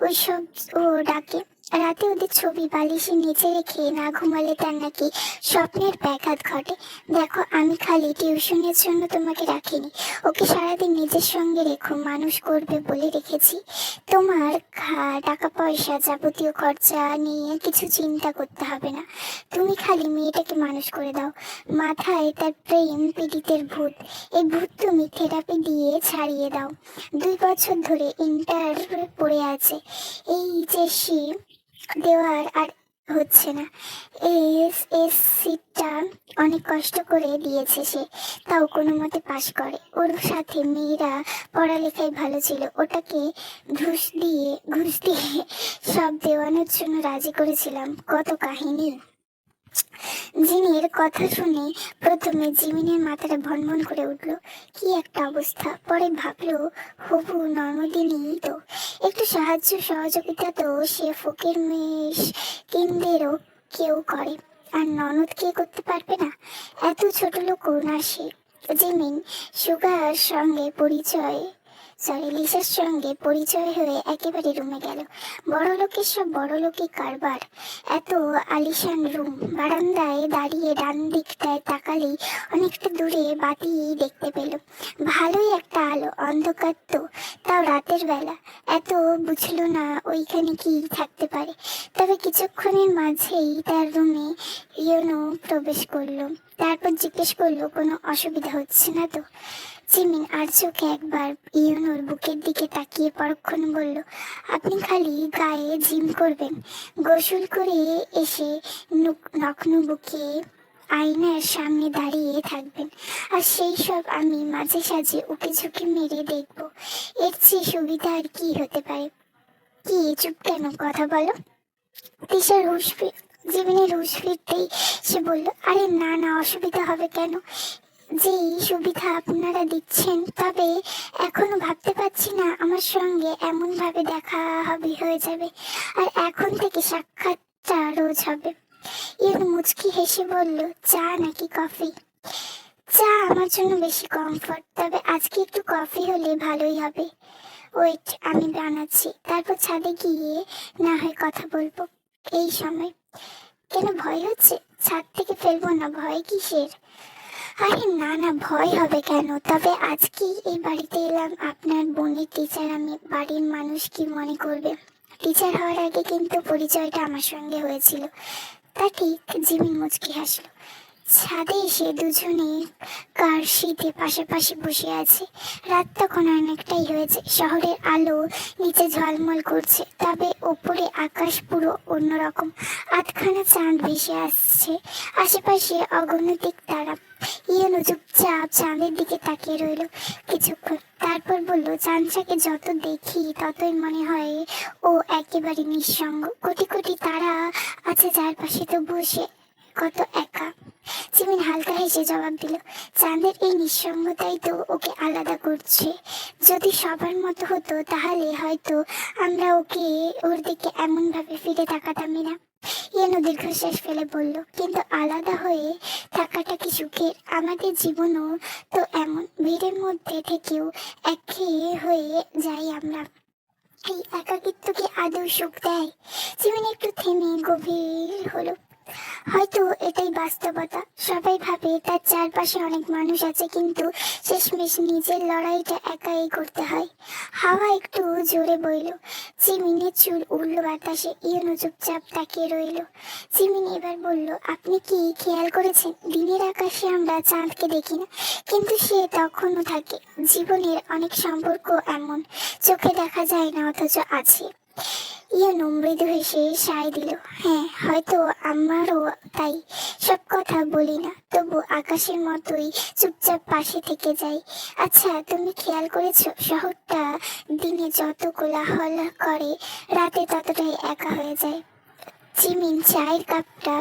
ওইসব ও ডাকে। রাতে ওদের ছবি বালিশের নিচে রেখে না ঘুমালে তার নাকি স্বপ্নের ব্যাঘাত ঘটে। দেখো, আমি খালি টিউশনের জন্য তোমাকে রাখিনি, ওকে সারাদিন নিজের সঙ্গে রেখো, মানুষ করবে বলে রেখেছি। তোমার টাকা পয়সা যাবতীয় খরচা নিয়ে কিছু চিন্তা করতে হবে না, তুমি খালি মেয়েটাকে মানুষ করে দাও। মাথায় তার প্রেম পীড়িতের ভূত, এই ভূত তুমি থেরাপি দিয়ে ছাড়িয়ে দাও। 2 বছর ধরে ইন্টার পড়ে আছে, এইচএসসি দেওয়ার আর হচ্ছে না। এসএসসিটা অনেক কষ্ট করে দিয়েছে সে, তাও কোনো মতে পাশ করে। ওর সাথে মেয়েরা পড়ালেখায় ভালো ছিল, ওটাকে ঘুষ দিয়ে সব দেওয়ানোর জন্য রাজি করেছিলাম। কত কাহিনী। জিনের কথা শুনে প্রথমে জিমিনের মাথাটা ভনভন করে উঠল, কি একটা অবস্থা। পরে ভাবলো, হবু নর্মদিনী তো, একটু সাহায্য সহযোগিতা তো সে ফকির মেশকিনদেরও কেউ করে, আর ননদ কে করতে পারবে না? এত ছোট লোক না সে। জিমিন লিসার সঙ্গে পরিচয় হয়ে একেবারে রুমে গেল। বড় লোকের সব বড় লোকই কারবার। এত আলিশান রুম, বারান্দায় দাঁড়িয়ে ডান দিকটায় তাকালেই অনেকটা দূরে বাতি দেখতে পেল। ভালোই একটা আলো, অন্ধকার তো, তাও রাতের বেলা। এত বুঝলো না ওইখানে কি থাকতে পারে। তবে কিছুক্ষণের মাঝেই তার রুমে ইয়োনো প্রবেশ করলো। তারপর জিজ্ঞেস করলো, কোনো অসুবিধা হচ্ছে না তো? জিমিন আর চোখে একবার ইয়োনোর বুকের দিকে তাকিয়ে পরক্ষণে বলল, আপনি খালি গায়ে জিম করবেন, গোসল করে এসে নগ্ন বুকে আয়নার সামনে দাঁড়িয়ে থাকবেন, আর সেই সব আমি মাঝে সাঝে উকি ঝুঁকি মেরে দেখব। এর চেয়ে সুবিধা আর কি হতে পারে? কি চুপ কেন, কথা বলো। জিমিনের হুঁশ ফিরতেই সে বলল, আরে না না, অসুবিধা হবে কেন? যেই সুবিধা আপনারা দিচ্ছেন, তবে এখনো ভাবতে পারছি না আমার সঙ্গে এমন ভাবে হয়ে যাবে, আর এখন থেকে সাক্ষাৎটা রোজ হবে। মুচকি হেসে বলল, চা নাকি কফি? চা আমার জন্য বেশি কমফর্ট, তবে আজকে একটু কফি হলে ভালোই হবে। ওয়েট, আমি বানাচ্ছি, তারপর ছাদে গিয়ে না হয় কথা বলবো। এই সময় কেন ভয় হচ্ছে? ছাদ থেকে ফেলবো না, ভয় কিসের? আরে না না, ভয় হবে কেন? তবে আজকে এই বাড়িতে এলাম, আপনার বোনের টিচার আমি, বাড়ির মানুষ কি মনে করবে? টিচার হওয়ার আগে কিন্তু পরিচয়টা আমার সঙ্গে হয়েছিল। তা ঠিক। জিমিন মুচকি হাসলো। ছাদে এসে দুজনে কার শীতে পাশাপাশি বসে আছে। রাত তখন অনেকটাই হয়েছে, শহরের আলো নিচে ঝলমল করছে, তবে ওপরে আকাশ পুরো অন্যরকম। আধখানা চাঁদ ভেসে আসছে, আশেপাশে অগণিত তারা। ইয়েনো চুপচাপ চাঁদের দিকে তাকিয়ে রইল কিছুক্ষণ, তারপর বলল, চাঁদটাকে যত দেখি ততই মনে হয় ও একেবারে নিঃসঙ্গ। কোটি কোটি তারা আছে চারপাশে, তবুও সে কত একা। জিমিন হালকা হেসে জবাব দিল, চাঁদের এই নিঃসঙ্গতাই তো ওকে আলাদা করছে। যদি সবার মতো হতো তাহলে হয়তো আমরা ওর দিকে এমন ভাবে ফিরে তাকাতামই না। ইয়েনো দীর্ঘশ্বাস ফেলে বলল, কিন্তু আলাদা হয়ে থাকাটা কি সুখের? আমাদের জীবনও তো এমন, ভিড়ের মধ্যে থেকেও একঘেয়ে হয়ে যাই আমরা। এই একাকিত্ব কি আদৌ সুখ দেয়? জীবন একটু থেমে গভীর হলো। হয়তো এটাই বাস্তবতা। সবাই ভাবে তার চারপাশে অনেক মানুষ আছে, কিন্তু শেষমেশ নিজের লড়াইটা একাই করতে হয়। হাওয়া একটু জোরে বইল, চিমিনের চুল উড়ল বাতাসে। ইয়নো চুপচাপ তাকিয়ে রইল। চিমিন এবার বলল, আপনি কি খেয়াল করেছেন, দিনের আকাশে আমরা চাঁদকে দেখি না, কিন্তু সে তখনও থাকে। জীবনের অনেক সম্পর্ক এমন, চোখে দেখা যায় না অথচ আছে। ইয়নো মৃদু হেসে সায় দিল, হ্যাঁ, হয়তো আমারও তাই। সব কথা বলি না, তবু আকাশের মতোই চুপচাপ পাশে থেকে যাই। আচ্ছা, তুমি খেয়াল করেছো, শহরটা দিনে যত কোলাহল করে, রাতে ততটাই একা হয়ে যায়। জিমিন চায়ের কাপটা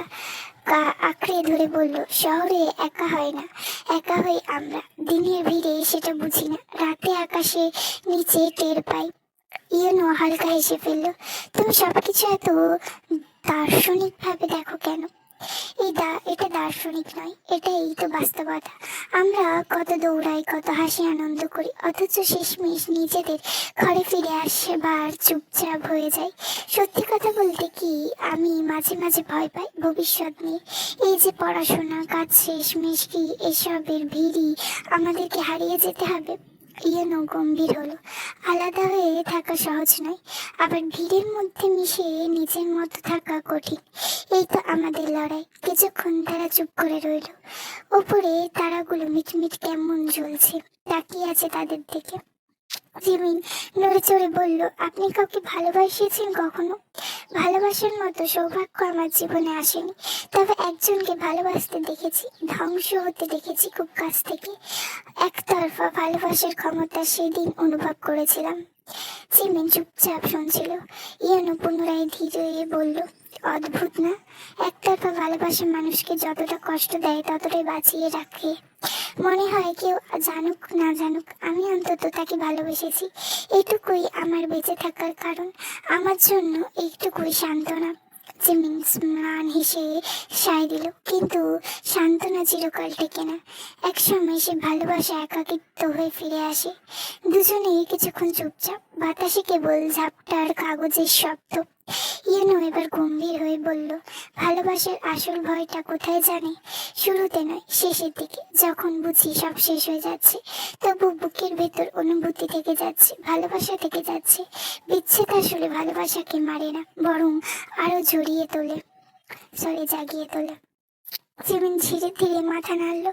আঁকড়ে ধরে বলল, শহরে একা হয় না, একা হই আমরা। দিনের ভিড়ে সেটা বুঝি না, রাতে আকাশে নিচে টের পাই। ইয়েনো হালকা হেসে ফেলল, তুমি সবকিছু এত দার্শনিক ভাবে দেখো কেন? এটা দার্শনিক নয়, এটাই তো বাস্তবতা। আমরা কত দৌড়াই, কত হাসি আনন্দ করি, অথচ শেষমেশ নিজেদের ঘরে ফিরে আসবার চুপচাপ হয়ে যাই। সত্যি কথা বলতে কি, আমি মাঝে মাঝে ভয় পাই ভবিষ্যৎ নিয়ে। এই যে পড়াশোনা, কাজ, শেষমেশ কি এসবের ভিড়ই আমাদেরকে হারিয়ে যেতে হবে? ইয়েনো গম্ভীর হলো, আলাদা হয়ে থাকা সহজ নয়, আবার ভিড়ের মধ্যে মিশে নিজের মতো থাকা কঠিন। এই তো আমাদের লড়াই। কিছুক্ষণ তারা চুপ করে রইল। ওপরে তারাগুলো মিটমিট কেমন জ্বলছে, তাকিয়ে আছে তাদের দিকে। জিমিন নড়ে চড়ে বলল, আপনি কাউকে ভালোবাসিয়েছেন কখনো? ভালোবাসার মতো সৌভাগ্য আমার জীবনে আসেনি, তবে একজনকে ভালোবাসতে দেখেছি, ধ্বংস হতে দেখেছি খুব কাছ থেকে। একতরফা ভালোবাসার ক্ষমতা সেদিন অনুভব করেছিলাম। জিমিন চুপচাপ শুনছিল। ইয়ানো পুনরায় ধীরে বলল, অদ্ভুত না? একতরফা ভালোবাসা মানুষকে যতটা কষ্ট দেয় ততটাই বাঁচিয়ে রাখে। মনে হয় কেউ জানুক না জানুক, আমি অন্তত তাকে ভালোবেসেছি। এইটুকুই আমার বেঁচে থাকার কারণ, আমার জন্য এইটুকুই সান্ত্বনা। জিমিন ম্লান হেসে সায় দিল, কিন্তু সান্ত্বনা চিরকাল টেকে না। একসময় সে ভালোবাসা একাকিত্ব হয়ে ফিরে আসে। দুজনেই কিছুক্ষণ চুপচাপ, বাতাসে কেবল ঝাপটার কাগজের শব্দ। ইয়েনো এবার গম্ভীর হয়ে বলল, ভালোবাসার আসল ভয়টা কোথায় জানে? শুরুতে নয়, শেষের দিকে, যখন বুঝি সব শেষ হয়ে যাচ্ছে, তবু বুকের ভেতর অনুভূতি থেকে যাচ্ছে, ভালোবাসা থেকে যাচ্ছে। বিচ্ছেদ আসলে ভালোবাসাকে মারে না, বরং আরো জাগিয়ে তোলে। জিমিন ধীরে ধীরে মাথা নাড়ল,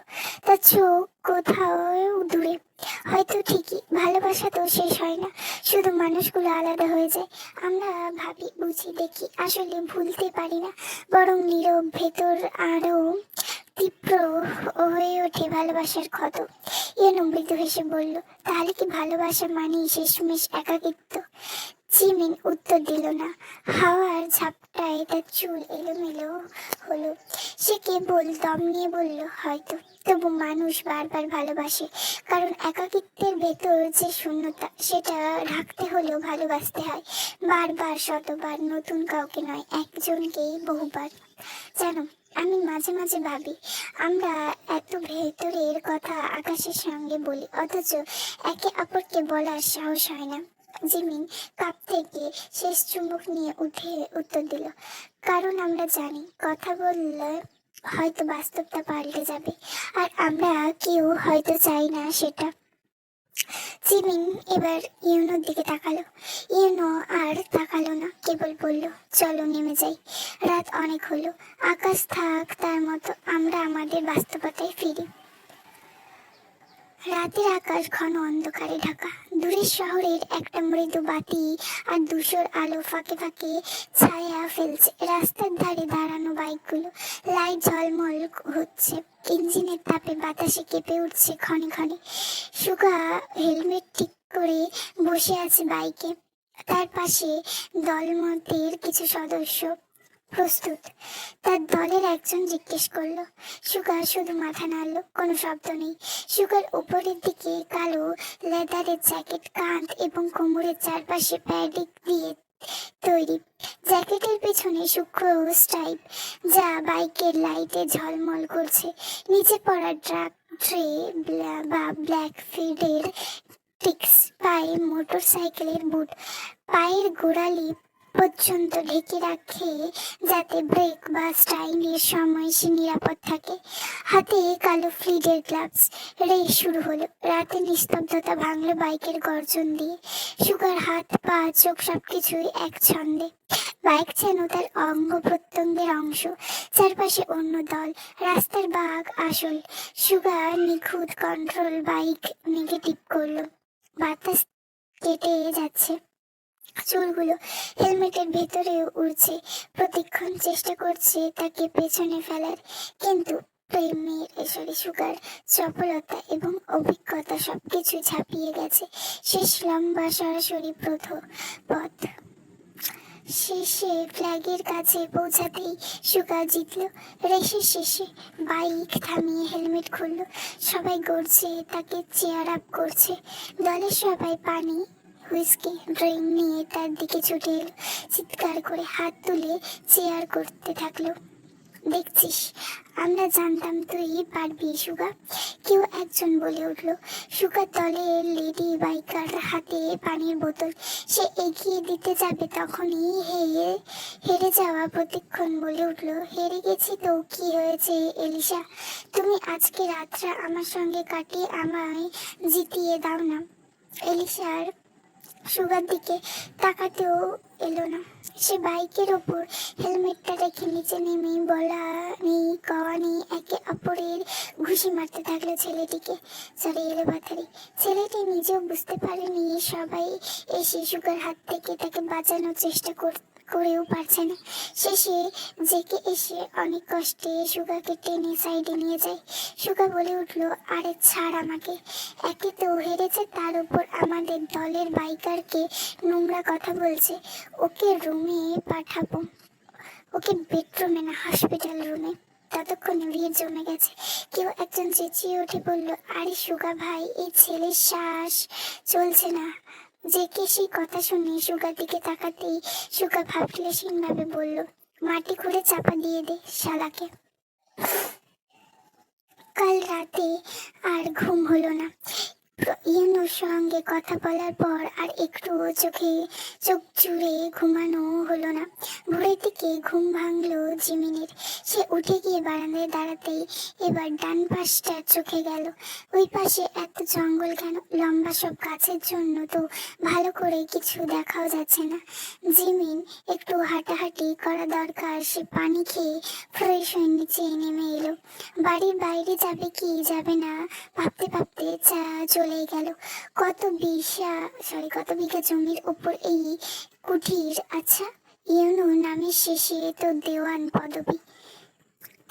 তার চোখ কোথাও দূরে। হয়তো ঠিকই, ভালোবাসা তো শেষ হয় না, শুধু মানুষগুলো আলাদা হয়ে যায়। আমরা ভাবি, বুঝি, দেখি, আসলে ভুলতে পারি না, বরং নীরব ভেতর আরো তীব্র হয়ে ওঠে ভালোবাসার ক্ষত। ইয়েনো মৃদু হেসে বলল, তাহলে কি ভালোবাসা মানেই শেষমেশ একাকিত্ব? জিমিন উত্তর দিল না। হাওয়ার ঝাপটায় তার চুল এলোমেলো হলো। সে কেবল দম নিয়ে বলল, হয়তো। তবু মানুষ বারবার ভালোবাসে, কারণ একাকিত্বের ভেতর যে শূন্যতা, সেটা ঢাকতে হলেও ভালোবাসতে হয়। বারবার, শতবার, নতুন কাউকে নয়, একজনকেই বহুবার। জানো, আমি মাঝে মাঝে ভাবি, আমরা এত ভেতরের কথা আকাশের সঙ্গে বলি, অথচ একে অপরকে বলার সাহস হয় না। জিমিন কাপ থেকে শেষ চুমুক নিয়ে উঠে উত্তর দিল, কারণ আমরা জানি কথা বললে হয়তো বাস্তবটা পাল্টে যাবে, আর আমরা কেউ হয়তো চাই না সেটা। জিমিন এবার ইউনোর দিকে তাকালো। ইউনো আর তাকালো না, কেবল বলল, চলো নেমে যাই, রাত অনেক হলো, আকাশ থাক তার মতো, আমরা আমাদের বাস্তবতায় ফিরি। রাতের আকাশ ঘন অন্ধকারে ঢাকা। দূরের শহরের একটা মৃদু বাতি আর ধূসর আলো ফাঁকে ফাঁকে ছায়া ফেলছে। রাস্তার ধারে দাঁড়ানো বাইকগুলো লাইট ঝলমল হচ্ছে, ইঞ্জিনের তাপে বাতাসে কেঁপে উঠছে ক্ষণে ক্ষণে। সুগা হেলমেট ঠিক করে বসে আছে বাইকে, তার পাশে দলমতের কিছু সদস্য প্রস্তুত। তার দলের একজন জিজ্ঞেস করলো। সুগা শুধু মাথা নাড়লো, কোনো শব্দ নেই। সুগার উপরের দিকে কালো লেদারের জ্যাকেট, কাঁধ এবং কোমরের চারপাশে প্যাডিং দিয়ে তৈরি। জ্যাকেটের পেছনে সূক্ষ্ম স্ট্রাইপ, যা বাইকের লাইটে ঝলমল করছে। নিচে পড়া ড্রাগ ট্রে বা ব্ল্যাক ফিল্ডের টিক্স, পায়ে মোটর সাইকেলের বুট। পায়ের গোড়ালি পর্যন্ত ঢেকে রাখে যাতে ব্রেক বা স্টাইলের সময় সে নিরাপদ থাকে। হাতে কালো ফ্লিডের গ্লাভস। রেস শুরু হলো। রাতে নিস্তব্ধতা ভাঙলো বাইকের গর্জন দিয়ে। সুগার হাত পা চোখ সবকিছুই এক ছন্দে। বাইক যেন তার অঙ্গ প্রত্যঙ্গের অংশ। চারপাশে অন্য দল, রাস্তার বাঘ আসল। সুগার নিখুঁত কন্ট্রোল বাইক নেগেটিভ করলো। বাতাস কেটে যাচ্ছে, চুলগুলো হেলমেটের ভেতরেও উড়ছে। প্রতিক্ষণ চেষ্টা করছে তাকে পেছনে ফেলার, কিন্তু সুগার চপলতা এবং অভিজ্ঞতা সবকিছু ঝাঁপিয়ে গেছে। শেষ লম্বা সরাসরি পথ। শেষে ফ্ল্যাগের কাছে পৌঁছাতেই সুগা জিতল। রেসের শেষে বাইক থামিয়ে হেলমেট খুলল। সবাই গড়ছে, তাকে চেয়ার আপ করছে। দলের সবাই পানি, হুইস্কি, ড্রিঙ্ক নিয়ে তার দিকে ছুটে এলো। চিৎকার করে হাত তুলে চেয়ার করতে থাকলো। দেখছিস, আমরা জানতাম তুই পারবি সুগা, কেউ একজন বলে উঠল। সুগার দলের লেডি বাইকার হাতে পানির বোতল। সে এগিয়ে দিতে যাবে তখনই হেরে যাওয়া প্রতিক্ষণ বলে উঠল, হেরে গেছি তো কি হয়েছে এলিশা, তুমি আজকে রাতটা আমার সঙ্গে কাটিয়ে আমায় জিতিয়ে দাও না। এলিশার সুগার দিকে তাকাতেও এলো না। সে বাইকের ওপর হেলমেটটা রেখে নিচে নেমে বলা নেই কওয়া নেই একে অপরের ঘুষি মারতে থাকলো ছেলেটিকে। সরি এলো বাতারি। ছেলেটি নিজেও বুঝতে পারেনি সবাই এসে সুগার হাত থেকে তাকে বাঁচানোর চেষ্টা করেও পারছে না। শেষে জেকে এসে অনেক কষ্টে সুগাকে টেনে সাইডে নিয়ে যায়। সুগা বলে উঠলো, আরে ছাড় আমাকে, একে তো হেরেছে তার উপর আমাদের দলের বাইকারকে নোংরা কথা বলছে। ওকে রুমে পাঠাবো, ওকে বেডরুমে না হসপিটাল রুমে। ততক্ষণে ভিড় জমে গেছে। কেউ একজন চেঁচিয়ে উঠে বলল, আরে সুগা ভাই, এই ছেলের শ্বাস চলছে না। যে কে সেই কথা শুনে সুগার দিকে তাকাতেই সুগা ভাবলেশীন ভাবে বলল, মাটি খুঁড়ে চাপা দিয়ে দে শালাকে। কাল রাতে আর ঘুম হলো না। ইউনুর সঙ্গে কথা বলার পর আর একটু চোখ জুড়ে ঘুমানো হলো না। ভোরের দিকে ঘুম ভাঙলো জিমিনের। সে উঠে গিয়ে বারান্দায় দাঁড়াতেই এবার ডান পাশটা চোখে গেল। ওই পাশে এত জঙ্গল কেন? লম্বা সব গাছের জন্য তো ভালো করে কিছু দেখাও যাচ্ছে না। জিমিন একটু হাঁটাহাঁটি করা দরকার। সে পানি খেয়ে ফ্রেশ হয়ে নিচে নেমে এলো। বাড়ির বাইরে যাবে কি যাবে না ভাবতে ভাবতে চলে গেল। কত বিঘা জমির উপর এই কুঠির? আচ্ছা, ইউনু নামের শেষে তো দেওয়ান পদবী,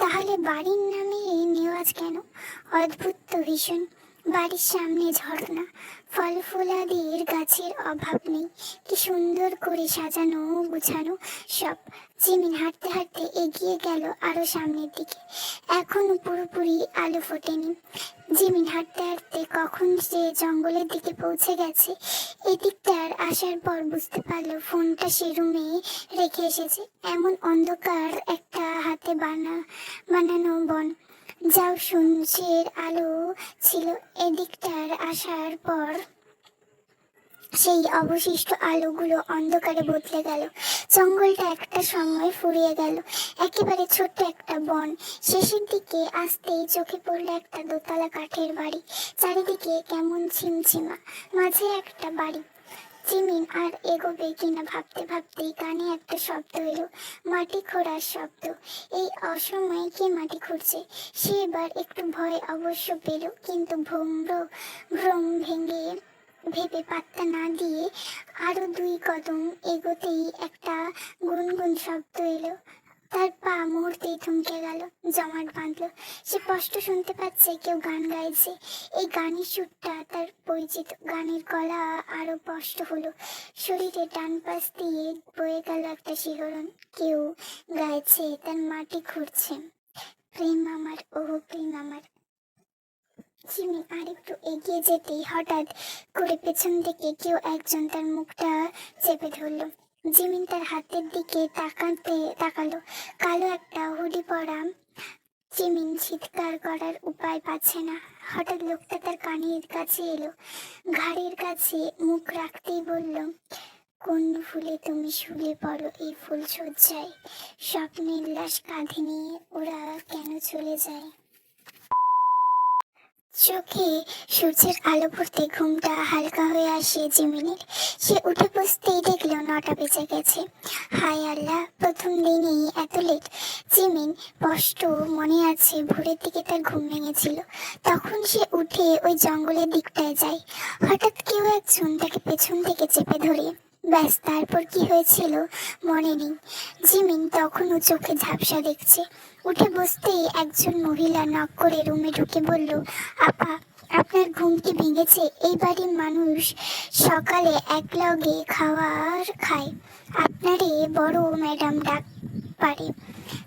তাহলে বাড়ির নামে নেওয়াজ কেন? অদ্ভুত তো ভীষণ। বাড়ির সামনে ঝর্ণা, ফল ফুলাদির গাছের অভাব নেই। কি সুন্দর করে সাজানো গুছানো সব। জিমিন হাঁটতে হাঁটতে এগিয়ে গেল আরো সামনের দিকে। এখনো পুরোপুরি আলো ফোটেনি। জিমিন হাঁটতে হাঁটতে কখন সে জঙ্গলের দিকে পৌঁছে গেছে। এদিকটার আসার পর বুঝতে পারলো ফোনটা সে রুমে রেখে এসেছে। এমন অন্ধকার, একটা হাতে বানানো বন, যাও সূর্যের আলো ছিল। এদিকটার আসার পর সেই অবশিষ্ট আলোগুলো অন্ধকারে বদলে গেল। জঙ্গলটা একটা সময় ফুরিয়ে গেল। একেবারে ছোট্ট একটা বন। শেষের দিকে আসতেই চোখে পড়লো একটা দোতলা কাঠের বাড়ি। চারিদিকে কেমন ছিমছিমা, মাঝে একটা বাড়ি। জিমিন আর এগোবে কিনা ভাবতে ভাবতেই কানে একটা শব্দ এলো, মাটি খোঁড়ার শব্দ। এই অসময়ে কে মাটি খুঁড়ছে? সে এবার একটু ভয় অবশ্য পেল, কিন্তু ভ্রম ভেবে পাত্তা না দিয়ে আরো 2 কদম এগোতেই একটা গুনগুন শব্দ এলো। তার পা মুহূর্তেই থমকে গেল, জমাট বাঁধলো। সে স্পষ্ট শুনতে পাচ্ছে কেউ গান গাইছে। এই গানের সুরটা তার পরিচিত। গানের গলা আরো স্পষ্ট হলো। শরীরে ডান পাশ দিয়ে বয়ে গেল একটা শিহরণ। কেউ গাইছে, তার মাটি খুঁড়ছে। প্রেম আমার, ও প্রেম আমার। জিমিন আর একটু এগিয়ে যেতেই হঠাৎ করে পেছন থেকে কেউ একজন তার মুখটা চেপে ধরলো। জিমিন তার হাতের দিকে তাকালো। কালো একটা হুডি পরা। জিমিন চিৎকার করার উপায় পাচ্ছে না। হঠাৎ লোকটা তার কানের কাছে এলো, ঘাড়ের কাছে মুখ রাখতেই বলল, কোন ফুলে তুমি শুলে পড়ো এই ফুল সজ্জায়, স্বপ্নের লাশ কাঁধে নিয়ে ওরা কেন চলে যায়। চোখে সূর্যের আলো পড়তে ঘুমটা হালকা হয়ে আসে জিমিনের। সে উঠে বসতেই দেখলো 9টা বেজে গেছে। হায় আল্লাহ, প্রথম দিনেই এত লেট। জিমিন স্পষ্ট মনে আছে ভোরের দিকে তার ঘুম ভেঙেছিল। তখন সে উঠে ওই জঙ্গলের দিকটায় যায়। হঠাৎ কেউ একজন তাকে পেছন থেকে চেপে ধরে। ব্যাস, তারপর কি হয়েছিল মনে নেই। জিমিন তখনও চোখে ঝাপসা দেখছে। উঠে বসতেই একজন মহিলা নক করে রুমে ঢুকে বলল, আপা, আপনার ঘুম কি ভেঙেছে? এই বাড়ির মানুষ সকালে একলগে খাবার খায়, আপনারে বড় ম্যাডাম ডাক পারে।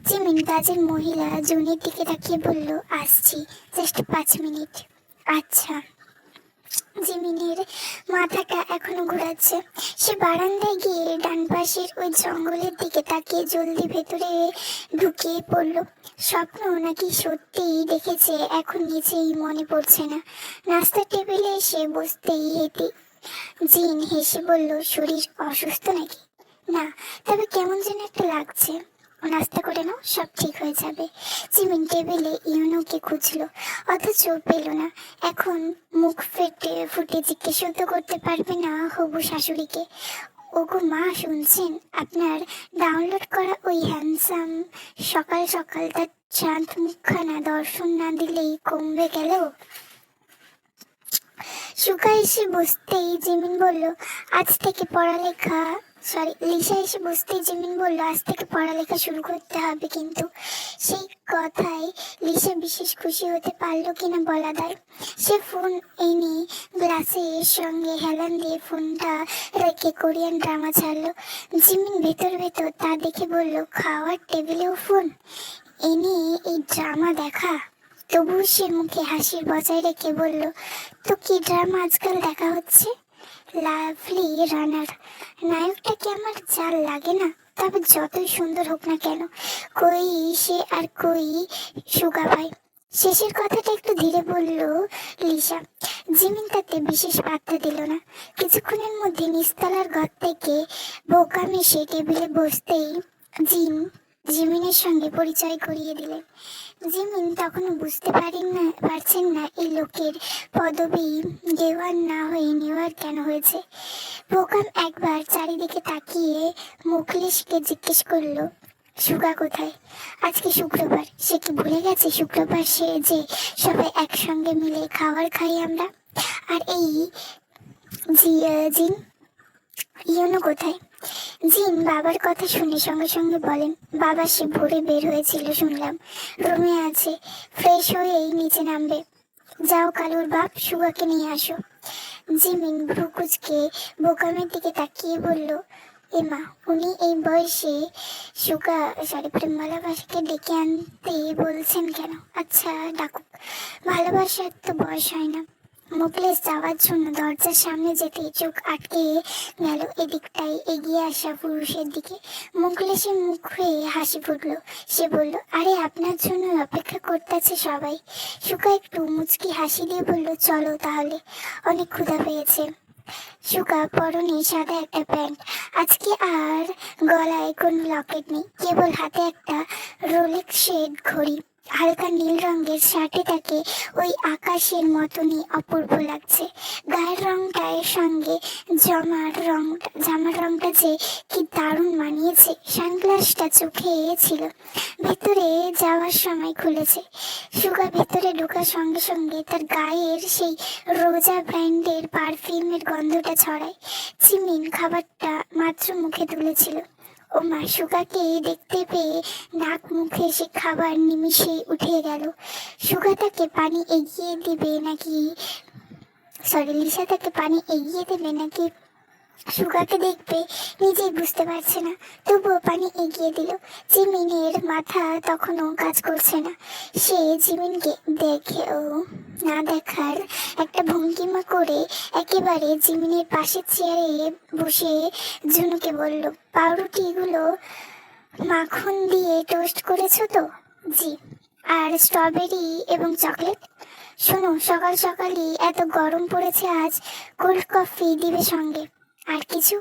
জিমিন কাজের মহিলা জুনের দিকে তাকিয়ে বলল, আসছি, জাস্ট 5 মিনিট। আচ্ছা। জিমিনের মাথাটা এখনো ঘোরাচ্ছে। সে বারান্দায় গিয়ে ডান পাশের ওই জঙ্গলের দিকে তাকিয়ে জলদি ভেতরে ঢুকিয়ে পড়ল। স্বপ্ন নাকি সত্যি দেখেছে এখন নিজেই মনে পড়ছে না। নাস্তার টেবিলে এসে বসতেই জিন হেসে বলল, শরীর অসুস্থ নাকি? না, তবে কেমন যেন একটা লাগছে। নাস্তা করে নাও, সব ঠিক হয়ে যাবে। জিমিন টেবিলে ইউনোকে খুঁজলো, অথচ পেল না। এখন মুখ ফুটে জিজ্ঞেস তো করতে পারবে না হবু শাশুড়িকে, ওগো মা, শুনছেন? আপনার ডাউনলোড করা ওই হ্যান্ডসাম সকাল সকাল তার চাঁদ মুখখানা দর্শন না দিলেই কমবে গেল। সুখা এসে বসতেই জিমিন বলল, আজ থেকে পড়ালেখা লিসা এসে বসতেই জিমিন বলল, আজ থেকে পড়ালেখা শুরু করতে হবে কিন্তু। সেই কথায় লিসা বিশেষ খুশি হতে পারলো কিনা বলা দায়। সে ফোন এনে গ্লাসের সঙ্গে হেলান দিয়ে ফোনটা রেখে কোরিয়ান ড্রামা ছাড়লো। জিমিন ভেতর ভেতর তা দেখে বলল, খাওয়ার টেবিলেও ফোন এনে এই ড্রামা দেখা। তবু সে মুখে হাসির বজায় রেখে বলল, তো কি ড্রামা আজকাল দেখা হচ্ছে? লাভলি রানার। নায়কটা কি আমার জাল লাগে না? তবে যতই সুন্দর হোক না কেন, কই সে আর কই সুগা ভাই। শেষের কথাটা একটু ধীরে বলল লিসা। জিমিন তাতে বিশেষ পাত্তা দিল না। কিছুক্ষণের মধ্যে নিচতলার ঘর থেকে বোকা মেশে টেবিলে বসতেই জিমিনের সঙ্গে পরিচয় করিয়ে দিলেন। জিমিন তখনও বুঝতে পারছেন না এই লোকের পদবি দেওয়ার না হয়ে নেওয়ার কেন হয়েছে। বোকাম একবার চারিদিকে তাকিয়ে মুখলিশকে জিজ্ঞেস করলো, সুগা কোথায়? আজকে শুক্রবার, সে কি ভুলে গেছে শুক্রবার সে যে সবাই একসঙ্গে মিলে খাবার খাই আমরা? আর এই জিন ইয়নো কোথায়? জিন বাবার কথা শুনে সঙ্গে সঙ্গে বলেন, বাবা সে ভোরে বের হয়েছিল শুনলাম, রুমে আছে, ফ্রেশ হয়েই নিচে নামবে। যাও কালুর বাপ, সুগাকে নিয়ে আসো। জিমিন ভ্রুকুচকে বোকামের দিকে তাকিয়ে বলল, এমা, উনি এই বয়সে প্রেমওয়ালা ভাষাকে ডেকে আনতে বলছেন কেন? আচ্ছা ডাকুক, ভালোবাসার তো বয়স হয় না। মুখলেস যাওয়ার জন্য দরজার সামনে যেতে চোখ আটকে গেল এদিকটাই এগিয়ে আসা পুরুষের দিকে। মুখলেসের মুখে হাসি ফুটলো। সে বলল, আরে আপনার জন্য অপেক্ষা করতেছে সবাই। সুকা একটু মুচকি হাসি দিয়ে বলল, চলো তাহলে, অনেক ক্ষুধা পেয়েছে। সুকা পরনে সাদা একটা প্যান্ট, আজকে আর গলায় কোনো লকেট নেই, কেবল হাতে একটা রোলেক্সের ঘড়ি। হালকা নীল রঙের শার্টে তাকে ওই আকাশের মতনই অপূর্ব লাগছে। গায়ের রংটার সঙ্গে জামার রংটা যে কি দারুণ মানিয়েছে। সানগ্লাসটা চোখে ছিল, ভেতরে যাওয়ার সময় খুলেছে। সুগা ভেতরে ঢোকার সঙ্গে সঙ্গে তার গায়ের সেই রোজা ব্র্যান্ডের পারফিউমের গন্ধটা ছড়ায়। জিমিন খাবারটা মাত্র মুখে তুলেছিল। ও মা, সুগাকে দেখতে পেয়ে নাক মুখে সে খাবার নিমিষে উঠে গেল। সুগা তাকে পানি এগিয়ে দিবে নাকি লিসা তাকে পানি এগিয়ে দেবে নাকি সুগাকে দেখবে নিজেই বুঝতে পারছে না, তবুও পানি এগিয়ে দিল। জিমিনের মাথা তখনও কাজ করছে না। সে জিমিনকে দেখেও না দেখার একটা ভঙ্গিমা করে একেবারে জিমিনের পাশের চেয়ারে বসে ঝুনুকে বলল, পাউরুটিগুলো মাখন দিয়ে টোস্ট করেছো তো? জি। আর স্ট্রবেরি এবং চকলেট? শোনো, সকাল সকালই এত গরম পড়েছে, আজ কোল্ড কফি দিবে সঙ্গে। আর কিছু?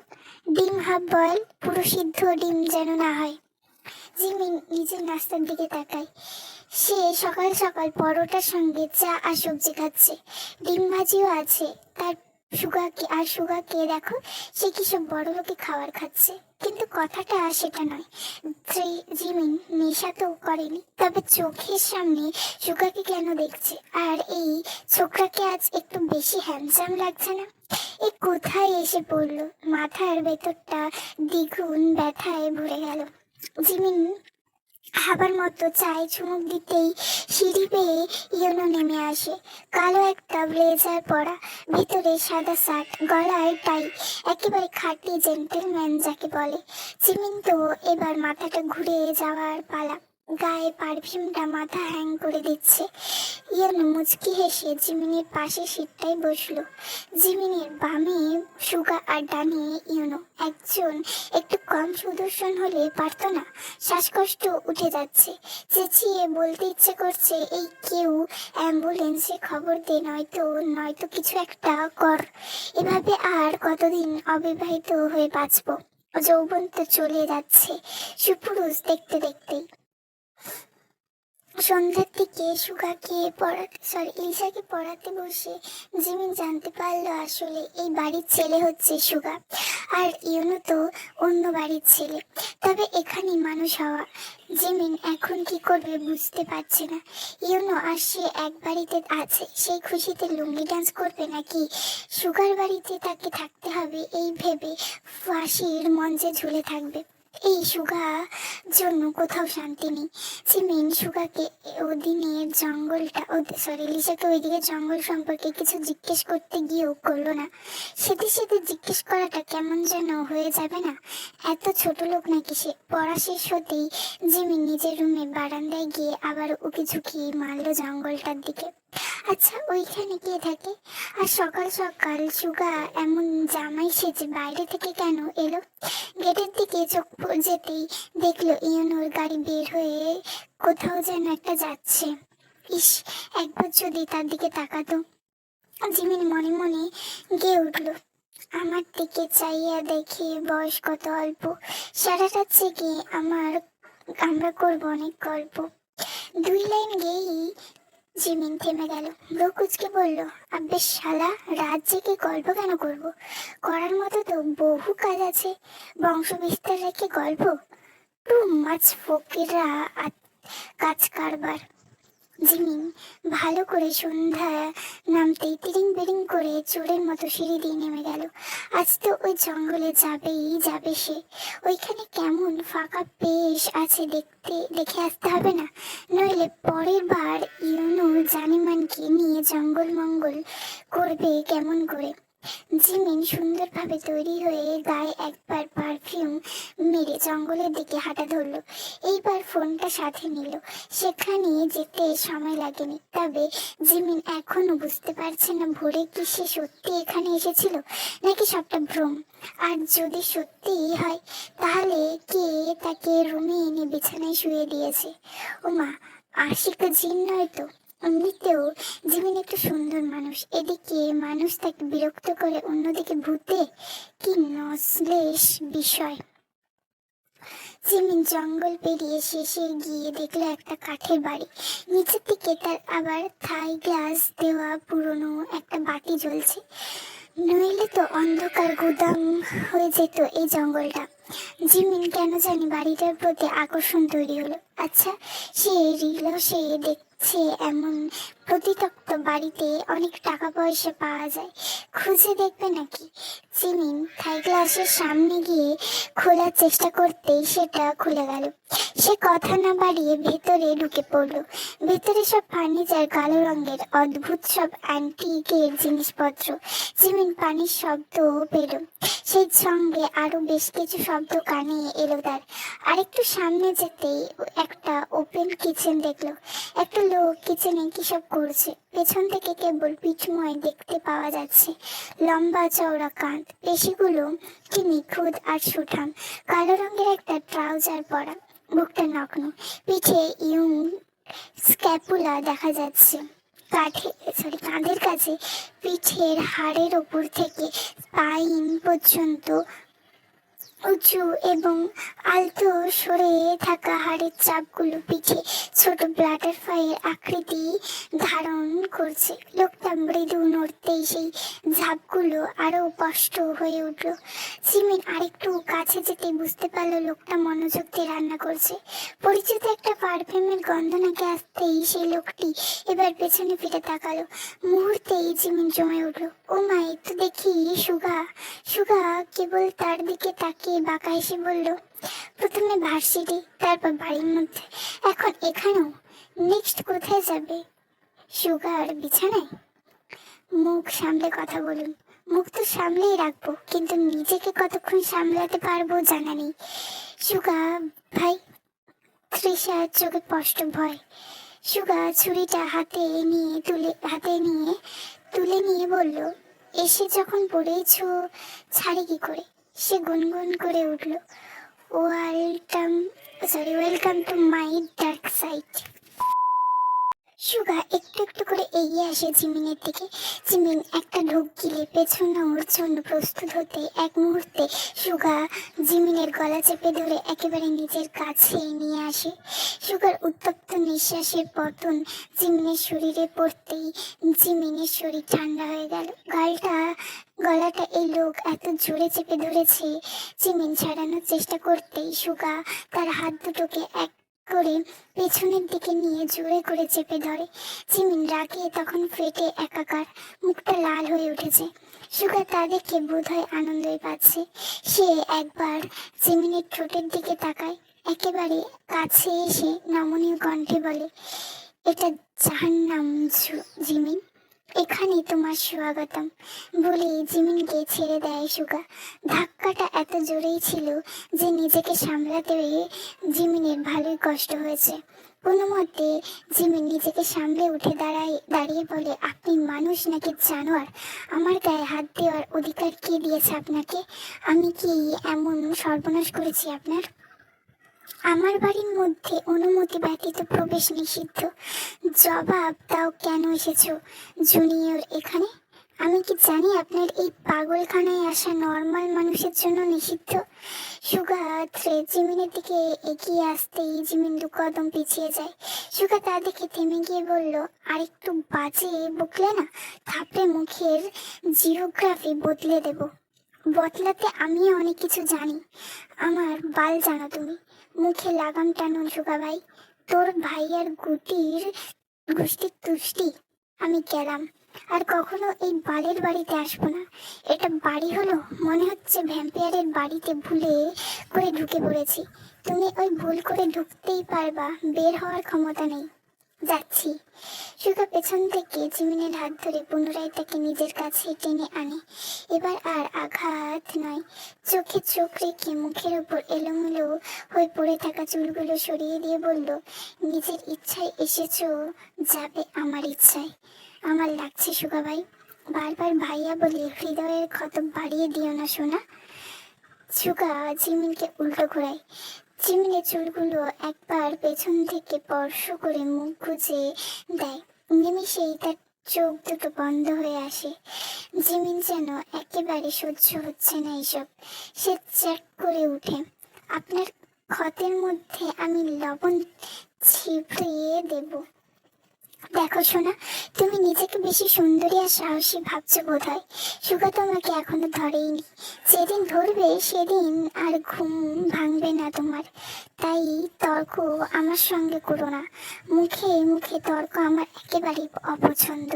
ডিম হাফ বয়েল, পুরো সিদ্ধ ডিম যেন না হয়। জিমিন নিজের নাস্তার দিকে তাকায়। সে সকাল সকাল পরোটার সঙ্গে চা আর সবজি খাচ্ছে, ডিম ভাজিও আছে। তার সুগাকে দেখো, সে কি সব বড় লোকে খাবার খাচ্ছে। কিন্তু কথাটা সেটা নয়। জিমিন নেশা তো করেনি, তবে চোখের সামনে সুগাকে কেন দেখছে? আর এই ছোকরাকে আজ একটু বেশি হ্যান্ডসাম লাগছে না? এ কোথায় এসে পড়লো? মাথার ভেতরটা দ্বিগুণ ব্যথায় ভরে গেল। জিমিন হাবার মতো চায়ে চুমুক দিতেই সিঁড়ি বেয়ে ইয়োনো নেমে আসে। কালো একটা ব্লেজার পরা, ভিতরে সাদা শার্ট, গলায় টাই, একেবারে খাঁটি জেন্টেলম্যান যাকে বলে। জিমিন তো এবার মাথাটা ঘুরে যাওয়ার পালা। গায়ে পারফিউমটা মাথা হ্যাং করে দিচ্ছে। ইয়োনো মুচকি হেসে জিমিনের পাশে সিটটায় বসলো। জিমিনের বামে সুগা আর ডানে ইয়োনো। একজন একটু কম সুদর্শন হলে পারতো না? শ্বাসকষ্ট উঠে যাচ্ছে, চেঁচিয়ে বলতে ইচ্ছে করছে, এই কেউ অ্যাম্বুলেন্সে খবর দে, নয়তো নয়তো কিছু একটা কর। এভাবে আর কতদিন অবিবাহিত হয়ে বাঁচবো? যৌবন তো চলে যাচ্ছে সুপুরুষ দেখতে দেখতেই। সন্ধ্যার দিকে ইলশাকে পড়াতে বসে জিমিন জানতে পারলো আসলে এই বাড়ির ছেলে হচ্ছে সুগা, আর ইউনো তো অন্য বাড়ির ছেলে। তবে এখানেই মানুষ হওয়া। জিমিন এখন কি করবে বুঝতে পারছে না। ইউনো আর সে এক বাড়িতে আছে, সেই খুশিতে লুঙ্গি ডান্স করবে, নাকি সুগার বাড়িতে তাকে থাকতে হবে এই ভেবে ফাঁসির মঞ্চে ঝুলে থাকবে। এই সুগা জন্য কোথাও শান্তি নেই। জিমিন সুগাকে লিসাকে ওইদিকে জঙ্গল সম্পর্কে কিছু জিজ্ঞেস করতে গিয়েও করলো না। সেদিন জিজ্ঞেস করাটা কেমন যেন হয়ে যাবে না? এত ছোট লোক নাকি সে? পড়া শেষ হতেই জিমিন নিজের রুমে বারান্দায় গিয়ে আবার উকি ঝুঁকি মারলো জঙ্গলটার দিকে। আচ্ছা, ওইখানে কে থাকে? আর সকাল সকাল সুগা এমন জামাই সেজে বাইরে থেকে কেন এলো? গেটের দিকে চোখ যেতেই দেখলো ইয়নোর গাড়ি বের হয়ে কোথাও যেন একটা যাচ্ছে। ইস, একবার যদি তার দিকে তাকাতো। জিমিন মনে মনে গেয়ে উঠলো। আমার দিকে চাইয়া দেখে বয়স কত অল্প, সারা রাত জেগে আমরা করবো অনেক গল্প। 2 লাইন গেয়েই জিমিন থেমে গেল। ব্রো কুচকে বলল, আব্বে শালা, রাত জেগে গল্প কেন করব? করার মতো তো বহু কাজ আছে। বংশ বিস্তার রেখে গল্প? টু মাচ ফকিররা কাজ কারবার। জিমিন ভালো করে সন্ধ্যা নামতেই তিরিং বিরিং করে চোরের মতো সিঁড়ি দিয়ে নেমে গেল। আজ তো ওই জঙ্গলে যাবে সে। ওইখানে কেমন ফাঁকা বেশ আছে, দেখে আসতে হবে না? নইলে পরের বার ইউনো জানিমানকে নিয়ে জঙ্গল মঙ্গল করবে কেমন করে? জিমিন সুন্দরভাবে তৈরি হয়ে গায়ে একবার পারফিউম মেরে জঙ্গলের দিকে হাঁটা ধরলো। এইবার ফোনটা সাথে নিল। সেখানে যেতে সময় লাগেনি, তবে জিমিন এখনো বুঝতে পারছে না ভোরে কি সে সত্যি এখানে এসেছিল, নাকি সবটা ভ্রম। আর যদি সত্যিই হয়, তাহলে কে তাকে রুমে এনে বিছানায় শুয়ে দিয়েছে? ওমা, আশিক জিন নয় তো? এমনিতেও জিমিন একটু সুন্দর মানুষ, এদিকে মানুষ তাকে বিরক্ত করে, অন্যদিকে ভূতে। কি নজলেস বিষয়। জিমিন জঙ্গল পেরিয়ে শেষে গিয়ে দেখলো একটা কাঠের বাড়ি। নিচের দিকে তার আবার থাই গ্লাস দেওয়া পুরনো একটা বাতি জ্বলছে। নইলে তো অন্ধকার গুদাম হয়ে যেত এই জঙ্গলটা। জিমিন কেন জানি বাড়িটার প্রতি আকর্ষণ তৈরি হলো। আচ্ছা, সে দেখছে এমন প্রতিতক্ত বাড়িতে অনেক টাকা পয়সা পাওয়া যায়, খুঁজে দেখবে নাকি? জিমিন থাই গ্লাসের সামনে গিয়ে খোলার চেষ্টা করতেই সেটা খুলে গেল। সে কথা না বাড়িয়ে ভেতরে ঢুকে পড়লো। ভেতরে সব ফার্নিচার, কালো রঙের অদ্ভুত সব অ্যান্টিকের জিনিসপত্র। জিমিন পানির শব্দ পেল, সেই সঙ্গে আরো বেশ কিছু শব্দ কানে এলো তার। আরেকটু সামনে যেতেই একটা ওপেন কিচেন দেখলো। একটা লোক কিচেনে কি সব করছে। পেছন থেকে কেবল পিঠময় দেখতে পাওয়া যাচ্ছে। লম্বা চওড়া কাঁধ, পেশিগুলো কি নিখুঁত আর সুঠাম। কালো রঙের একটা ট্রাউজার পরা, বুকটা নগ্ন, পিঠে ইয়ং স্ক্যাপুলা দেখা যাচ্ছে। কাঁধের কাছে পিঠের হাড়ের ওপর থেকে স্পাইন পর্যন্ত উঁচু এবং আলতো সরে থাকা হাড়ের চাপগুলো পিঠে ছোট বাটারফ্লাইয়ের আকৃতি ধারণ করছে। লোকটা মৃদু নড়তেই সেই ঝাপগুলো আরো স্পষ্ট হয়ে উঠল। জিমিন আরেকটু কাছে যেতে বুঝতে পারলো লোকটা মনোযোগ দিয়ে রান্না করছে। পরিচিত একটা পারফিউমের গন্ধ নাকে আসতেই সেই লোকটি এবার পেছনে ফিরে তাকালো। মুহূর্তেই জিমিন জমে উঠল। ও মা, একটু দেখি সুগা। সুগা কেবল তার দিকে তাকিয়ে বাঁকা এসে বলল, প্রথমে ভার্সিটি, তারপর বাড়ির মধ্যে, এখন এখানেও। নেক্সট কোথায় যাবে? সুগার বিছানায়। মুখ সামলে কথা বলুন। মুখ তো সামলেই রাখবো, কিন্তু নিজেকে কতক্ষণ সামলাতে পারবো জানা নেই। সুগা ভাই। তৃষার চোখে স্পষ্ট ভয়। সুগা ছুরিটা হাতে নিয়ে বলল, এসে যখন পড়েছ ছাড়ি কি করে? সে গুনগুন করে উঠল, welcome to my dark side. Suga একটু একটু করে এগিয়ে আসে জিমিনের দিকে। জিমিন একটা ঢোক গিলে পেছনে ওর জন্য প্রস্তুত হতে এক মুহূর্তে সুগা জিমিনের গলা চেপে ধরে একেবারে নিজের কাছে নিয়ে আসে। সুগার উত্তপ্ত নিঃশ্বাসের পতন জিমিনের শরীরে পড়তেই জিমিনের শরীর ঠান্ডা হয়ে গেল। গলাটা এই লোক এত জোরে চেপে ধরেছে। জিমিন ছাড়ানোর চেষ্টা করতেই সুগা তার হাত দুটোকে এক করে পেছনের দিকে নিয়ে জোরে করে চেপে ধরে। জিমিন রাগে তখন ফেটে একাকার, মুখটা লাল হয়ে উঠেছে। সুগা তা দেখে বোধহয় আনন্দই পাচ্ছে। সে একবার জিমিনের ঠোঁটের দিকে তাকায়, একেবারে কাছে এসে নমনীয় কণ্ঠে বলে, এটা জাহান্নাম জিমিন, এখানে তোমার স্বাগতম। বলে জিমিনকে ছেড়ে দেয় সুগা। ধাক্কাটা এত জোরেই ছিল যে নিজেকে সামলাতে জিমিনের ভালোই কষ্ট হয়েছে। কোনো মতে জিমিন নিজেকে সামলে উঠে দাঁড়িয়ে বলে, আপনি মানুষ নাকি জানোয়ার? আমার গায়ে হাত দেওয়ার অধিকার কে দিয়েছে আপনাকে? আমি কি এমন সর্বনাশ করেছি আপনার? আমার বাড়ির মধ্যে অনুমতি ব্যতীত প্রবেশ নিষিদ্ধ। জবাব দাও, কেন এসেছো জুনিয়র এখানে? আমি কি জানি আপনার এই পাগলখানায় আসা নর্মাল মানুষের জন্য নিষিদ্ধ? সুগা জিমিনের দিকে এগিয়ে আসতেই জিমিন 2 কদম পিছিয়ে যায়। সুগা তা দেখে থেমে গিয়ে বলল, আরেকটু বাজে বকলে না, থাপড়ে মুখের জিওগ্রাফি বদলে দেব। বদলাতে আমিও অনেক কিছু জানি। আমার বাল জানো তুমি। মুখে লাগাম টানুন সুগা ভাই। তোর ভাইয়ার গোষ্ঠীর তুষ্টি আমি গেলাম। আর কখনো এই বালের বাড়িতে আসবো না। এটা বাড়ি হলো? মনে হচ্ছে ভ্যাম্পায়ারের বাড়িতে ভুলে করে ঢুকে পড়েছি। তুমি ওই ভুল করে ঢুকতেই পারবা, বের হওয়ার ক্ষমতা নেই। যাচ্ছি। সুগা পেছন থেকে জিমিনের হাত ধরে পুনরায় তাকে নিজের কাছে টেনে আনে। এবার আর আঘাত নয়। চোখে চোখ রেখে মুখের উপর এলোমেলো হয়ে পড়ে থাকা চুলগুলো সরিয়ে দিয়ে বলল, নিজের ইচ্ছায় এসেছো, যাবে আমার ইচ্ছায়। আমার লাগছে সুগা ভাই। বারবার ভাইয়া বলে হৃদয়ের ক্ষত বাড়িয়ে দিও না সোনা। সুগা জিমিনকে উল্টো ঘোরায়। জিমিনের চুলগুলো একবার পেছন থেকে স্পর্শ করে মুখ গুজে দেয়। নিমিষেই তার চোখ দুটো বন্ধ হয়ে আসে। জিমিন যেন একেবারে সহ্য হচ্ছে না এসব। সে চ্যাট করে উঠে, আপনার ক্ষতের মধ্যে আমি লবণ ছিটিয়ে দেব। দেখো সোনা, তুমি নিজেকে বেশি সুন্দরী আর সাহসী ভাবছো বোধ হয়। সুগা তোমাকে এখনো ধরেইনি। যেদিন ধরবে সেদিন আর ঘুম ভাঙবে না তোমার। তাই তর্ক আমার সঙ্গে করো না। মুখে মুখে তর্ক আমার একেবারেই অপছন্দ।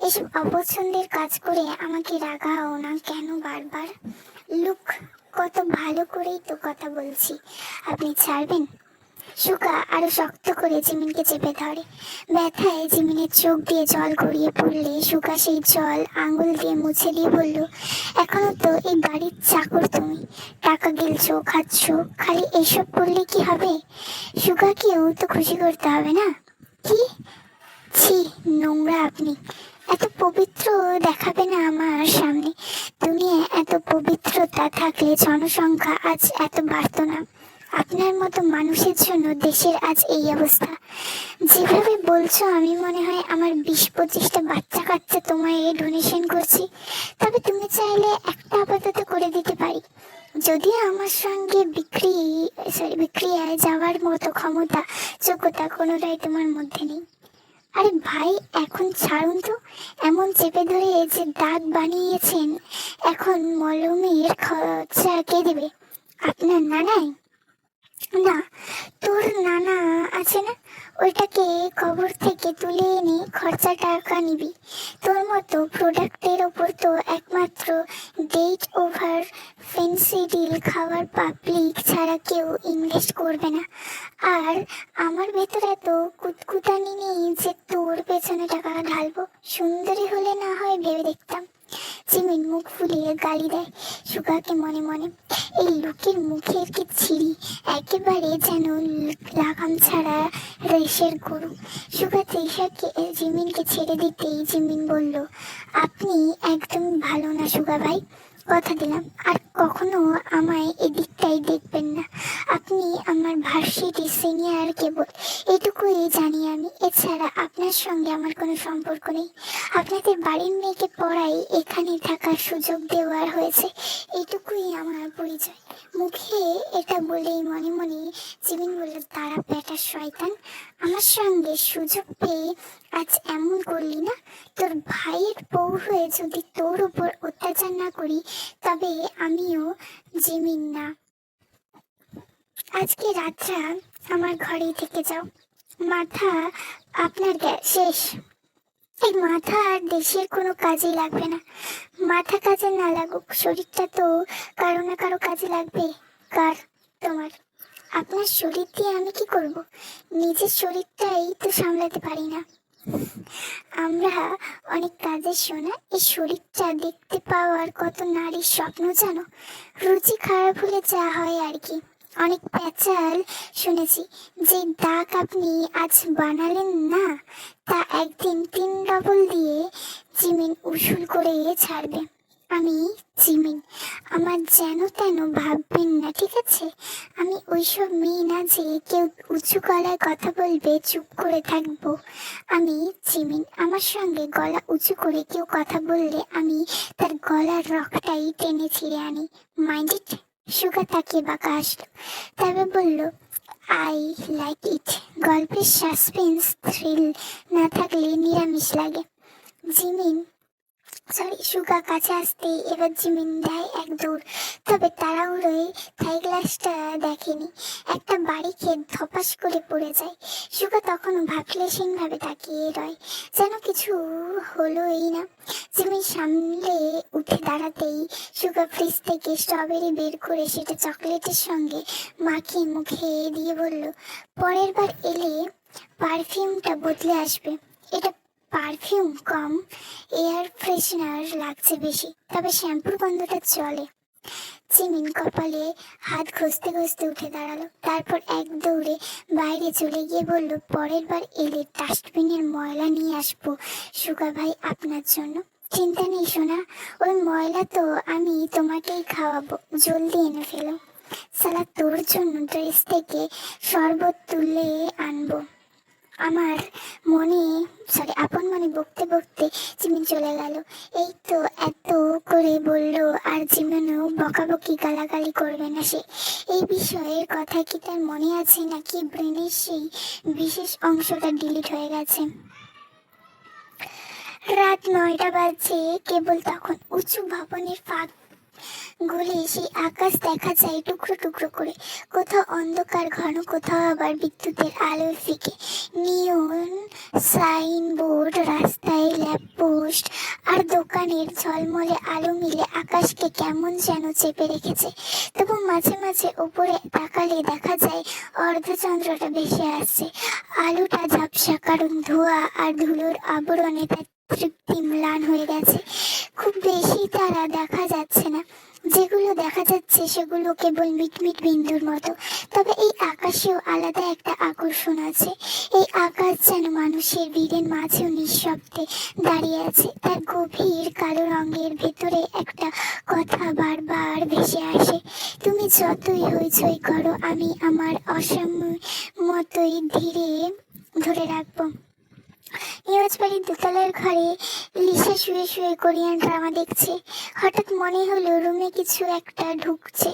এসব অপছন্দের কাজ করে আমাকে রাগাও না কেন বারবার? লুক, কত ভালো করেই তো কথা বলছি, আপনি ছাড়বেন? সুগা আরো শক্ত করে জিমিনকে চেপে ধরে। ব্যথায় জিমিনের চোখ দিয়ে জল গড়িয়ে পড়লে সুগা সেই জল আঙ্গুল দিয়ে মুছে দিয়ে বলল, এখনো তো এই বাড়ির চাকর তুমি। টাকা গিলছো, খাচ্ছ, খালি এইসব করলে কি হবে? সুগাকেও তো খুশি করতে হবে না? কি ছি, নোংরা আপনি। এত পবিত্র দেখাবে না আমার সামনে। দুনিয়ায় এত পবিত্রতা থাকলে জনসংখ্যা আজ এত বাড়ত না। আপনার মতো মানুষের জন্য দেশের আজ এই অবস্থা। যেভাবে বলছো আমি মনে হয় আমার 20-25টা বাচ্চা কাচ্চা তোমায় ডোনেশন করছি। তবে তুমি চাইলে একটা আপাতত করে দিতে পারি। যদিও আমার সঙ্গে বিক্রিয়ায় যাওয়ার মতো ক্ষমতা যোগ্যতা কোনোটাই তোমার মধ্যে নেই। আরে ভাই, এখন ছাড়ুন তো। এমন চেপে ধরে যে দাগ বানিয়েছেন, এখন মলমের খরচা কে দেবে? আপনার নানাই? না, তোর নানা আছে না, ওইটাকে কবর থেকে তুলে এনে খরচা টাকা নিবি। তোর মতো প্রোডাক্টের ওপর তো একমাত্র ডেট ওভার ফেন্সিডিল খাওয়ার পাবলিক ছাড়া কেউ ইনভেস্ট করবে না। আর আমার ভেতরে তো কুতকুতানি নেই যে তোর পেছনে টাকা ঢালবো। সুন্দরী হলে না হয় ভেবে দেখতাম। জিমিন মুখ ফুলিয়ে গালি দেয় সুগাকে মনে মনে। এই লোকের মুখের কি ছিঁড়ি, একেবারে যেন লাগাম ছাড়া রেশের গরু। সুগা তৃষাকে জিমিনকে ছেড়ে দিতেই জিমিন বলল, আপনি একদম ভালো না সুগা ভাই, কথা দিলাম আর কখনো আমায় এদিকটাই দেখবেন না। আপনি আমার ভার্সিটি সিনিয়র কেবল, এটুকুই জানি আমি। এছাড়া আপনার সঙ্গে আমার কোনো সম্পর্ক নেই। আপনাদের বাড়ির মেয়েকে পড়াই, এখানে থাকার সুযোগ দেওয়ার হয়েছে, এটুকুই আমার পরিচয়। মুখে এটা বলেই মনে মনে জিমিন বলল, তারা বেটা শয়তান, আমার সঙ্গে সুযোগ পেয়ে আজ এমন করলি না? তোর ভাইয়ের বউ হয়ে যদি তোর উপর অত্যাচার না করি তবে আমিও জিমিন না। আজকে রাতটা আমার ঘরেই থেকে যাও। মাথা আপনার শেষ। এই মাথা আর দেশের কোনো কাজে লাগবে না। মাথা কাজে না লাগুক, শরীরটা তো কারো না কারো কাজে লাগবে। কার? তোমার। আপনার শরীর দিয়ে আমি কি করব? নিজের শরীরটাই তো সামলাতে পারি না। আমরা অনেক কাজের শোনা, এই শরীরটা দেখতে পাওয়ার কত নারীর স্বপ্ন জানো? রুচি খারাপ হলে যা হয় আর কি। অনেক প্যাচাল শুনেছি, যে দাগ আপনি আজ বানালেন না, তা একদিন 3 ডবল দিয়ে জিমিন উসুল করে ছাড়বে। আমি জিমিন, আমার যেন তেন ভাববেন না, ঠিক আছে? আমি ওইসব মেয়ে না যে কেউ উঁচু গলায় কথা বলবে চুপ করে থাকবো। আমি জিমিন, আমার সঙ্গে গলা উঁচু করে কেউ কথা বললে আমি তার গলার রকটাই টেনে ছিঁড়ে আনি। মাইন্ডেড? সুগা তাকিয়ে বাঁকা আসলো, তবে বলল, আই লাইক ইট। গল্পের সাসপেন্স থ্রিল না থাকলে নিরামিষ লাগে। জিমিন সুগা কাছে আসতেই এবার জিমিন দেয় এক দৌড়। তবে তাড়াহুড়োয় থাই গ্লাসটা দেখেনি, একটা বাড়ি খেয়ে ধপাস করে পড়ে যায়। সুগা তখনও ভাবলেশীন ভাবে তাকিয়ে রয়, যেন কিছু হলোই না। জিমিন সামলে উঠে দাঁড়াতেই সুগা ফ্রিজ থেকে স্ট্রবেরি বের করে সেটা চকলেটের সঙ্গে মাখিয়ে মুখে দিয়ে বলল, পরের বার এলে পারফিউমটা বদলে আসবে। এটা পারফিউম কম, এয়ার ফ্রেশনার লাগছে বেশি, তবে শ্যাম্পুর গন্ধটা চলে। জিমিন কপালে হাত ঘষতে ঘষতে উঠে দাঁড়ালো, তারপর এক দৌড়ে বাইরে চলে গিয়ে বলল, পরের বার এলে ডাস্টবিনের ময়লা নিয়ে আসবো সুগা ভাই আপনার জন্য। চিন্তা নেই সোনা, ওই ময়লা তো আমি তোমাকেই খাওয়াবো, জলদি এনে ফেলো। সালা তোর জন্য ড্রেস থেকে শরবত তুলে আনবো। আমার আপন মনে বকতে বকতে জিমিন চলে গেল। এই তো এত করে বলল, আর জিমিনও বকাবকি গালাগালি করবে না সে। এই বিষয়ের কথা কি তার মনে আছে, নাকি ব্রেনের সেই বিশেষ অংশটা ডিলিট হয়ে গেছে? রাত 9টা বাজে কেবল, তখন উঁচু ভবনের ফাঁক গলে সেই আকাশ দেখা যায় টুকরো টুকরো করে। কোথাও অন্ধকার ঘন, কোথাও আবার বিদ্যুতের আলোর ফিকে। নিয়ন সাইনবোর্ড, রাস্তায় ল্যাম্পপোস্ট আর দোকানের ঝলমলে আলো মিলে আকাশকে কেমন যেন চেপে রেখেছে। তবু মাঝে মাঝে উপরে তাকালে দেখা যায় অর্ধচন্দ্রটা ভেসে আসছে। আলোটা ঝাপসা, কারণ ধোঁয়া আর ধুলোর আবরণে তার তৃপ্তি ম্লান হয়ে গেছে। খুব বেশি তারা দেখা যাচ্ছে না, যেগুলো দেখা যাচ্ছে আছে সেগুলো কেবল মিটমিট বিন্দুর মতো, তবে এই আকাশেও আলাদা একটা আকর্ষণ আছে। এই আকাশ যেন মানুষের ভিড়ের মাঝেও নিঃশব্দে দাঁড়িয়ে আছে। তার গভীর কালো রঙের ভেতরে একটা কথা বারবার ভেসে আসে, তুমি যতই হইচই করো আমি আমার অসম্মতই ধীরে ধরে রাখবো। নিউজ বাড়ির দোতলার ঘরে লিসা শুয়ে শুয়ে কোরিয়ান ড্রামা দেখছে। হঠাৎ মনে হলো রুমে কিছু একটা ঢুকছে।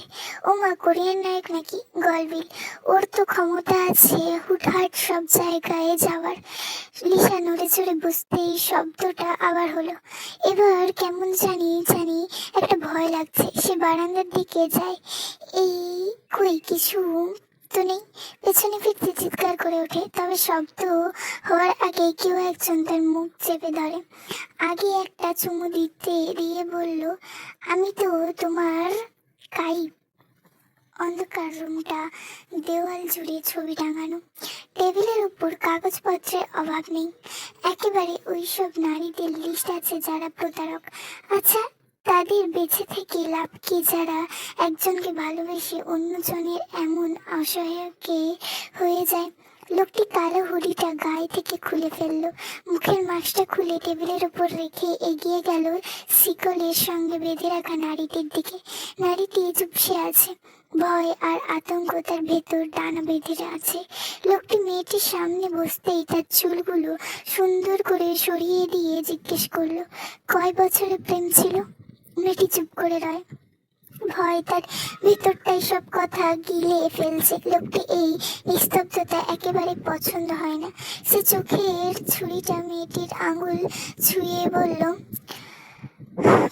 ও মা, কোরিয়ান নায়ক নাকি? গলবিল, ওর তো ক্ষমতা আছে হুটহাট সব জায়গায় যাওয়ার। লিসা নড়ে চড়ে বুঝতেই শব্দটা আবার হলো। এবার কেমন জানি জানি একটা ভয় লাগছে। সে বারান্দার দিকে যায়। এই কই, কিছু তো নেই। পেছনে ফিরতে চিৎকার করে ওঠে, তবে শব্দ হওয়ার আগে কেউ একজন তার মুখ চেপে ধরে। আগে একটা চুমু দিয়ে বলল, আমি তো তোমার কাই। অন্ধকার রুমটা, দেওয়াল জুড়ে ছবি টাঙানো, টেবিলের উপর কাগজপত্রের অভাব নেই। একেবারে ওইসব নারীদের লিস্ট আছে যারা প্রতারক। আচ্ছা, তাদের বেঁচে থেকে লাভ কি যারা একজনকে ভালোবেসে অন্যজনের এমন অসহায়কে হয়ে যায়? লোকটি কালো হুডিটা গায়ে থেকে খুলে ফেললো, মুখের মাস্কটা খুলে টেবিলের উপর রেখে এগিয়ে গেল শিকলের সঙ্গে বেঁধে রাখা নারীটির দিকে। নারীটি চুপসে আছে, ভয় আর আতঙ্ক তার ভেতর ডানা বেঁধে আছে। লোকটি মেয়েটির সামনে বসতেই তার চুলগুলো সুন্দর করে সরিয়ে দিয়ে জিজ্ঞেস করলো, কয় বছরের প্রেম ছিল? মেয়েটি চুপ করে রয়, ভয় তার ভিতরটাই সব কথা গিলে ফেলছে। লোকটি এই নিস্তব্ধতা একেবারে পছন্দ হয় না। সে চোখের ছুরিটা মেয়েটির আঙুল ছুঁয়ে বলল,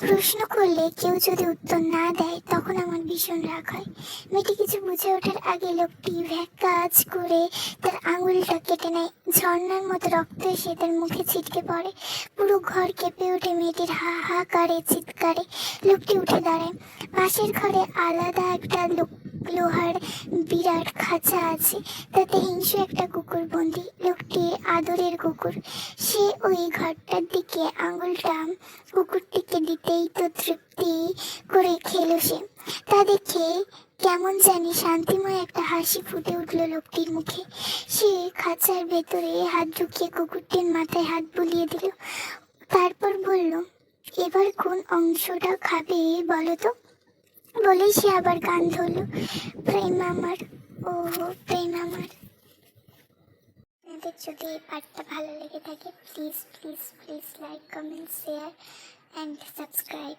প্রশ্ন করলে কেউ যদি উত্তর না দেয় তখন আমার ভীষণ রাগ হয়। মেয়েটি কিছু বুঝে ওঠার আগে লোকটি ভ্যাকাজ করে তার আঙুলটা কেটে নেয়। ঝর্ণার মতো রক্ত এসে তার মুখে ছিটকে পড়ে। পুরো ঘর কেঁপে ওঠে মেয়েটির হাহাকারে চিৎকারে। লোকটি উঠে দাঁড়ায়। পাশের ঘরে আলাদা একটা লোহার বিরাট খাঁচা আছে, তাতে হিংস্র একটা কুকুর বন্দি। লোকটি আদরের কুকুর। সে ওই ঘরটার দিকে আঙুলটা কুকুরটিকে দিতেই তো তৃপ্তি করে খেলো সে। তা দেখে কেমন জানি শান্তিময় একটা হাসি ফুটে উঠলো লোকটির মুখে। সে খাঁচার ভেতরে হাত ঢুকিয়ে কুকুরটির মাথায় হাত বুলিয়ে দিল। তারপর বলল, এবার কোন অংশটা খাবে বলো তো? বলেই সে আবার গান ধরল, প্রেম আমার, ও প্রেম আমার। আপনাদের যদি এই পার্টটা ভালো লেগে থাকে please please please like, comment, share and subscribe.